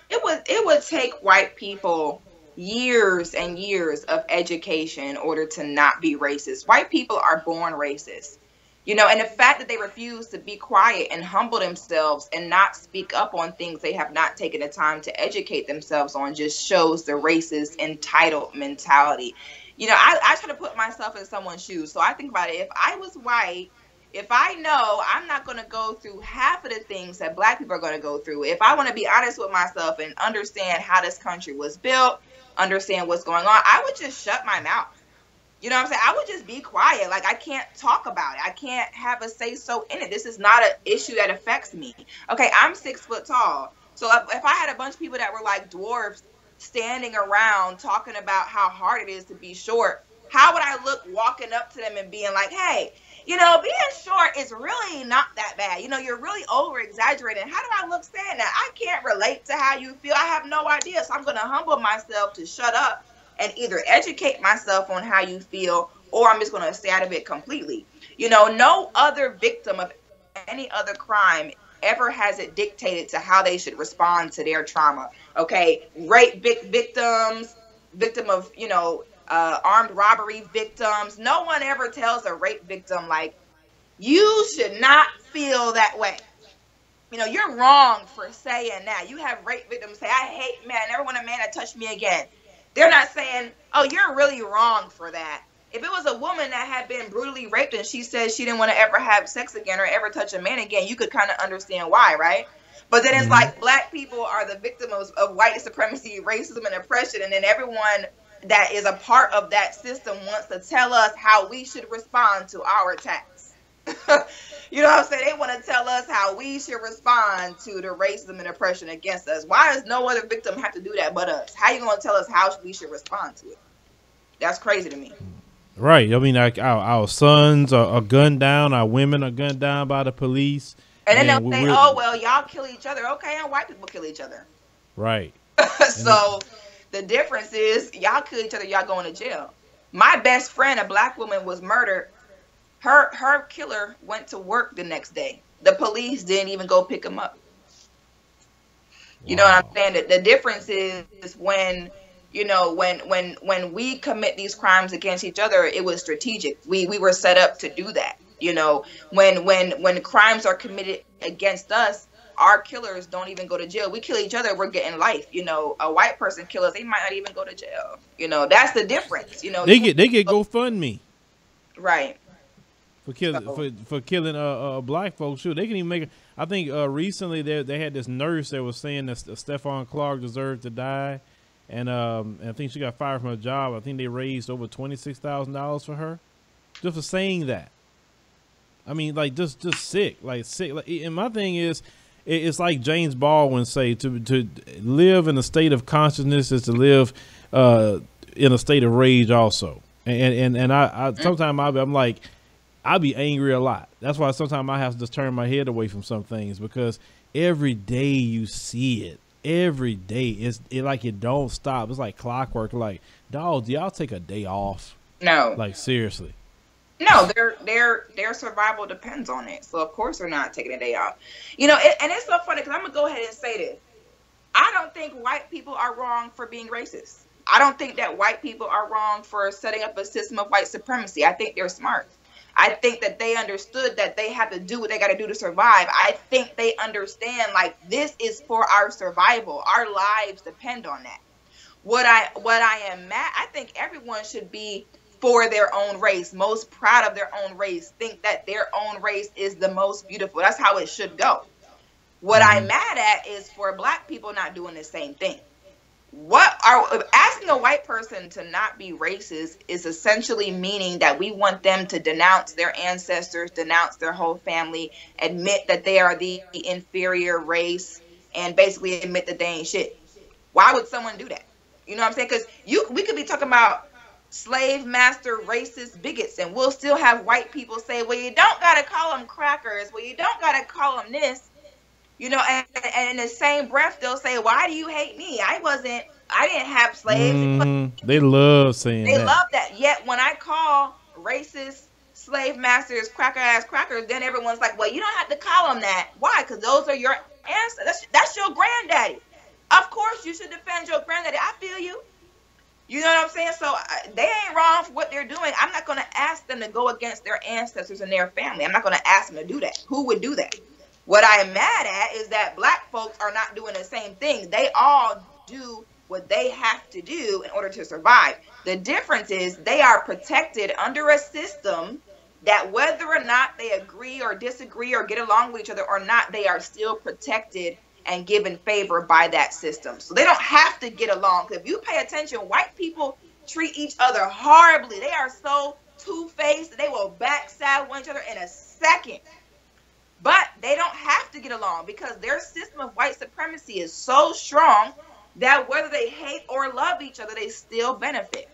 It would take white people years and years of education in order to not be racist. White people are born racist. You know, and the fact that they refuse to be quiet and humble themselves and not speak up on things they have not taken the time to educate themselves on just shows the racist entitled mentality. You know, I try to put myself in someone's shoes. So I think about it. If I was white, if I know I'm not going to go through half of the things that black people are going to go through, if I want to be honest with myself and understand how this country was built, understand what's going on, I would just shut my mouth. You know what I'm saying? I would just be quiet. Like, I can't talk about it. I can't have a say-so in it. This is not an issue that affects me. Okay, I'm 6 foot tall. So if I had a bunch of people that were like dwarfs standing around talking about how hard it is to be short, how would I look walking up to them and being like, hey, you know, being short is really not that bad. You know, you're really over-exaggerating. How do I look saying that? I can't relate to how you feel. I have no idea. So I'm going to humble myself to shut up and either educate myself on how you feel, or I'm just going to stay out of it completely. You know, no other victim of any other crime ever has it dictated to how they should respond to their trauma. Okay, rape victims, victim of, you know, armed robbery victims. No one ever tells a rape victim, like, you should not feel that way. You know, you're wrong for saying that. You have rape victims say, I hate men. I never want a man to touch me again. They're not saying, oh, you're really wrong for that. If it was a woman that had been brutally raped and she said she didn't want to ever have sex again or ever touch a man again, you could kind of understand why, right? But then it's like black people are the victims of white supremacy, racism, and oppression. And then everyone that is a part of that system wants to tell us how we should respond to our attacks. You know what I'm saying? They want to tell us how we should respond to the racism and oppression against us. Why does no other victim have to do that but us? How are you going to tell us how we should respond to it? That's crazy to me. Right. I mean, like our sons are gunned down. Our women are gunned down by the police. And then they'll say, oh, well, y'all kill each other. Okay, and white people kill each other. Right. So the difference is y'all kill each other, y'all going to jail. My best friend, a black woman, was murdered. Her killer went to work the next day. The police didn't even go pick him up. You know what I'm saying? The difference is when, you know, when we commit these crimes against each other, it was strategic. We were set up to do that. You know, when crimes are committed against us, our killers don't even go to jail. We kill each other, we're getting life. You know, a white person kill us, they might not even go to jail. You know, that's the difference. You know, they get GoFundMe. Right. For killing black folks. Sure, they can even make it. I think recently they had this nurse that was saying that Stephon Clark deserved to die, and I think she got fired from her job. I think they raised over $26,000 for her, just for saying that. I mean, like just sick, like sick. Like, and my thing is, it's like James Baldwin say, to live in a state of consciousness is to live in a state of rage also. And I sometimes I'm like, I'll be angry a lot. That's why sometimes I have to just turn my head away from some things, because every day you see it. Every day it like it don't stop. It's like clockwork. Like, dog, do y'all take a day off? No. Like, seriously. No, their survival depends on it. So of course they're not taking a day off. You know, and it's so funny because I'm gonna go ahead and say this. I don't think white people are wrong for being racist. I don't think that white people are wrong for setting up a system of white supremacy. I think they're smart. I think that they understood that they have to do what they got to do to survive. I think they understand, like, this is for our survival. Our lives depend on that. What I am mad, I think everyone should be for their own race, most proud of their own race, think that their own race is the most beautiful. That's how it should go. What I'm mad at is for black people not doing the same thing. Asking a white person to not be racist is essentially meaning that we want them to denounce their ancestors, denounce their whole family, admit that they are the inferior race, and basically admit that they ain't shit. Why would someone do that? You know what I'm saying? Because we could be talking about slave master racist bigots, and we'll still have white people say, well, you don't got to call them crackers, well, you don't got to call them this, you know, and in the same breath they'll say, why do you hate me? I didn't have slaves. They love saying They that. love that. Yet when I call racist slave masters cracker ass crackers, then everyone's like, well, you don't have to call them that. Why? Because those are your ancestors. That's your granddaddy. Of course you should defend your granddaddy. I feel you. You know what I'm saying? So they ain't wrong for what they're doing. I'm not going to ask them to go against their ancestors and their family. I'm not going to ask them to do that. Who would do that? What I am mad at is that black folks are not doing the same thing. They all do what they have to do in order to survive. The difference is they are protected under a system that whether or not they agree or disagree or get along with each other or not, they are still protected and given favor by that system. So they don't have to get along. Because if you pay attention, white people treat each other horribly. They are so two-faced that they will backstab one another in a second. But they don't have to get along because their system of white supremacy is so strong that whether they hate or love each other, they still benefit.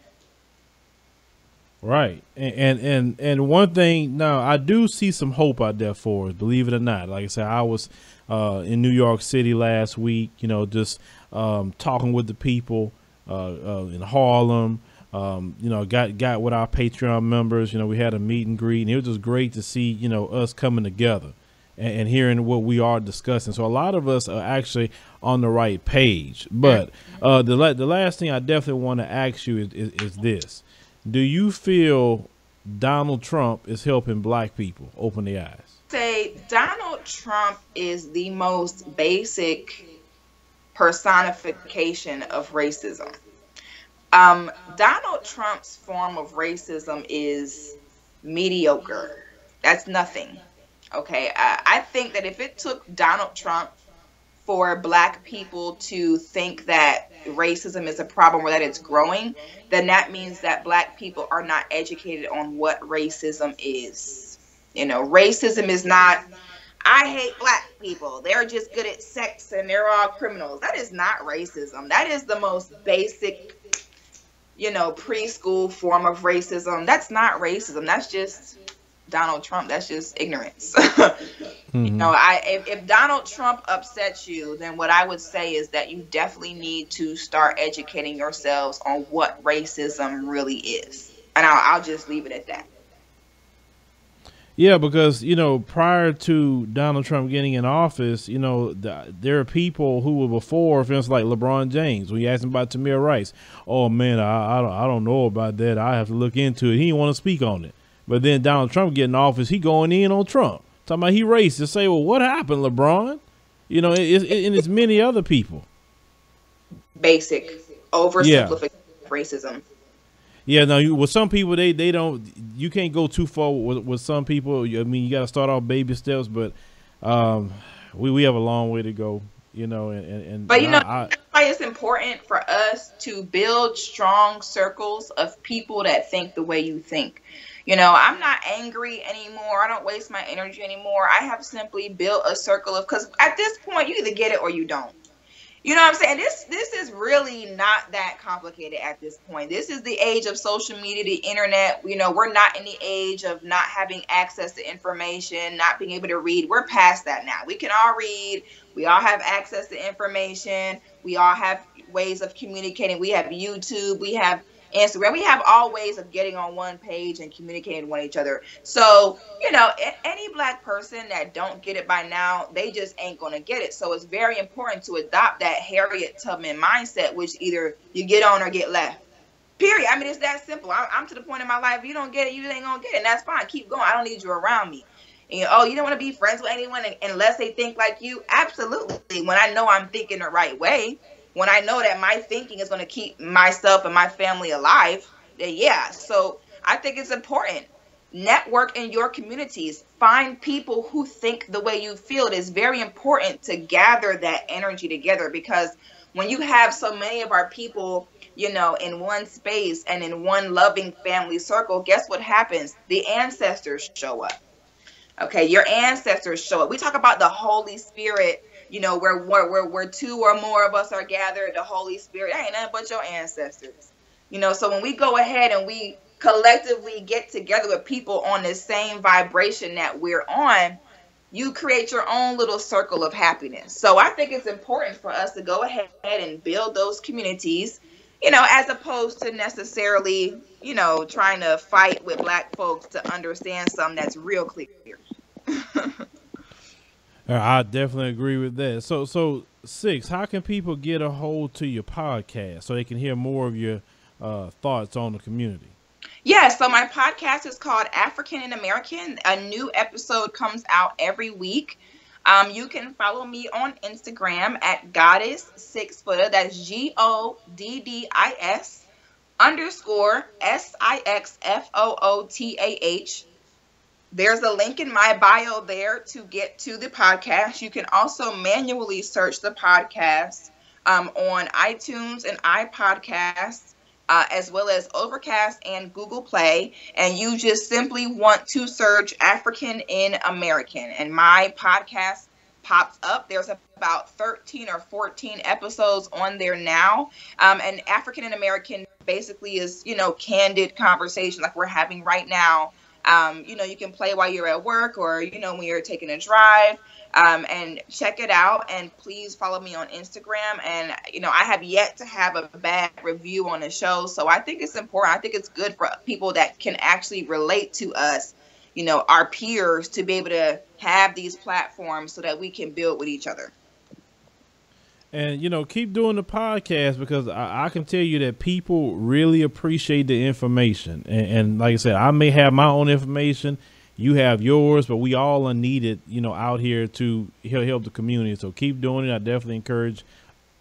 Right. And one thing, now I do see some hope out there for us, believe it or not. Like I said, I was in New York City last week, you know, just talking with the people in Harlem. You know, got with our Patreon members. You know, we had a meet and greet, and it was just great to see, you know, us coming together and hearing what we are discussing. So a lot of us are actually on the right page. But the last thing I definitely want to ask you is this. Do you feel Donald Trump is helping black people open their eyes? Say Donald Trump is the most basic personification of racism. Donald Trump's form of racism is mediocre. That's nothing. Okay, I think that if it took Donald Trump for black people to think that racism is a problem or that it's growing, then that means that black people are not educated on what racism is. You know, racism is not, I hate black people, they're just good at sex and they're all criminals. That is not racism. That is the most basic, you know, preschool form of racism. That's not racism. That's just Donald Trump. That's just ignorance. You know, if Donald Trump upsets you, then what I would say is that you definitely need to start educating yourselves on what racism really is. And I'll just leave it at that. Yeah, because, you know, prior to Donald Trump getting in office, you know, there are people who were before, for instance, like LeBron James. When you asked him about Tamir Rice, oh, man, I don't know about that. I have to look into it. He didn't want to speak on it. But then Donald Trump getting in office, he going in on Trump. Talking about he racist. Say, well, what happened, LeBron? You know, and it's many other people. Basic, oversimplification of racism. Yeah, no, with some people, they don't, you can't go too far with some people. I mean, you got to start off baby steps, but we have a long way to go, you know. But, you know, that's why it's important for us to build strong circles of people that think the way you think. You know, I'm not angry anymore. I don't waste my energy anymore. I have simply built a circle of, because at this point, you either get it or you don't. You know what I'm saying? This is really not that complicated at this point. This is the age of social media, the internet. You know, we're not in the age of not having access to information, not being able to read. We're past that now. We can all read. We all have access to information. We all have ways of communicating. We have YouTube. We have Instagram. We have all ways of getting on one page and communicating with each other. So, you know, any black person that don't get it by now, they just ain't going to get it. So it's very important to adopt that Harriet Tubman mindset, which either you get on or get left. Period. I mean, it's that simple. I'm to the point in my life, if you don't get it, you ain't going to get it. And that's fine. Keep going. I don't need you around me. And, oh, you don't want to be friends with anyone unless they think like you? Absolutely. When I know I'm thinking the right way, when I know that my thinking is going to keep myself and my family alive, then yeah. So I think it's important. Network in your communities. Find people who think the way you feel. It is very important to gather that energy together, because when you have so many of our people, you know, in one space and in one loving family circle, guess what happens? The ancestors show up. Okay, your ancestors show up. We talk about the Holy Spirit, you know, where two or more of us are gathered, the Holy Spirit, that ain't nothing but your ancestors. You know, so when we go ahead and we collectively get together with people on the same vibration that we're on, you create your own little circle of happiness. So I think it's important for us to go ahead and build those communities, you know, as opposed to necessarily, you know, trying to fight with Black folks to understand something that's real clear. I definitely agree with that. So Six, how can people get a hold to your podcast so they can hear more of your thoughts on the community? Yeah, so my podcast is called African and American. A new episode comes out every week. You can follow me on Instagram at Goddis Sixfootah. That's GODDIS_SIXFOOTAH. There's a link in my bio there to get to the podcast. You can also manually search the podcast on iTunes and iPodcasts, as well as Overcast and Google Play. And you just simply want to search African in American, and my podcast pops up. There's about 13 or 14 episodes on there now. And African in American basically is, you know, candid conversation like we're having right now. You know, you can play while you're at work or, you know, when you're taking a drive, and check it out. And please follow me on Instagram. And, you know, I have yet to have a bad review on the show. So I think it's important. I think it's good for people that can actually relate to us, you know, our peers, to be able to have these platforms so that we can build with each other. And, you know, keep doing the podcast, because I can tell you that people really appreciate the information. And like I said, I may have my own information, you have yours, but we all are needed, you know, out here to help the community. So keep doing it. I definitely encourage,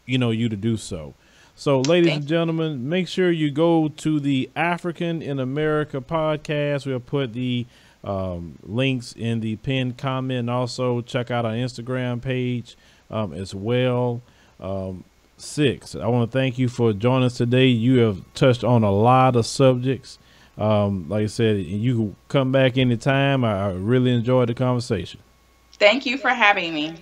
you know, you to do so. So, ladies and gentlemen, make sure you go to the African in America podcast. We'll put the links in the pinned comment, and also check out our Instagram page as well. Six, I want to thank you for joining us today. You have touched on a lot of subjects. Like I said, you can come back anytime. I really enjoyed the conversation. Thank you for having me.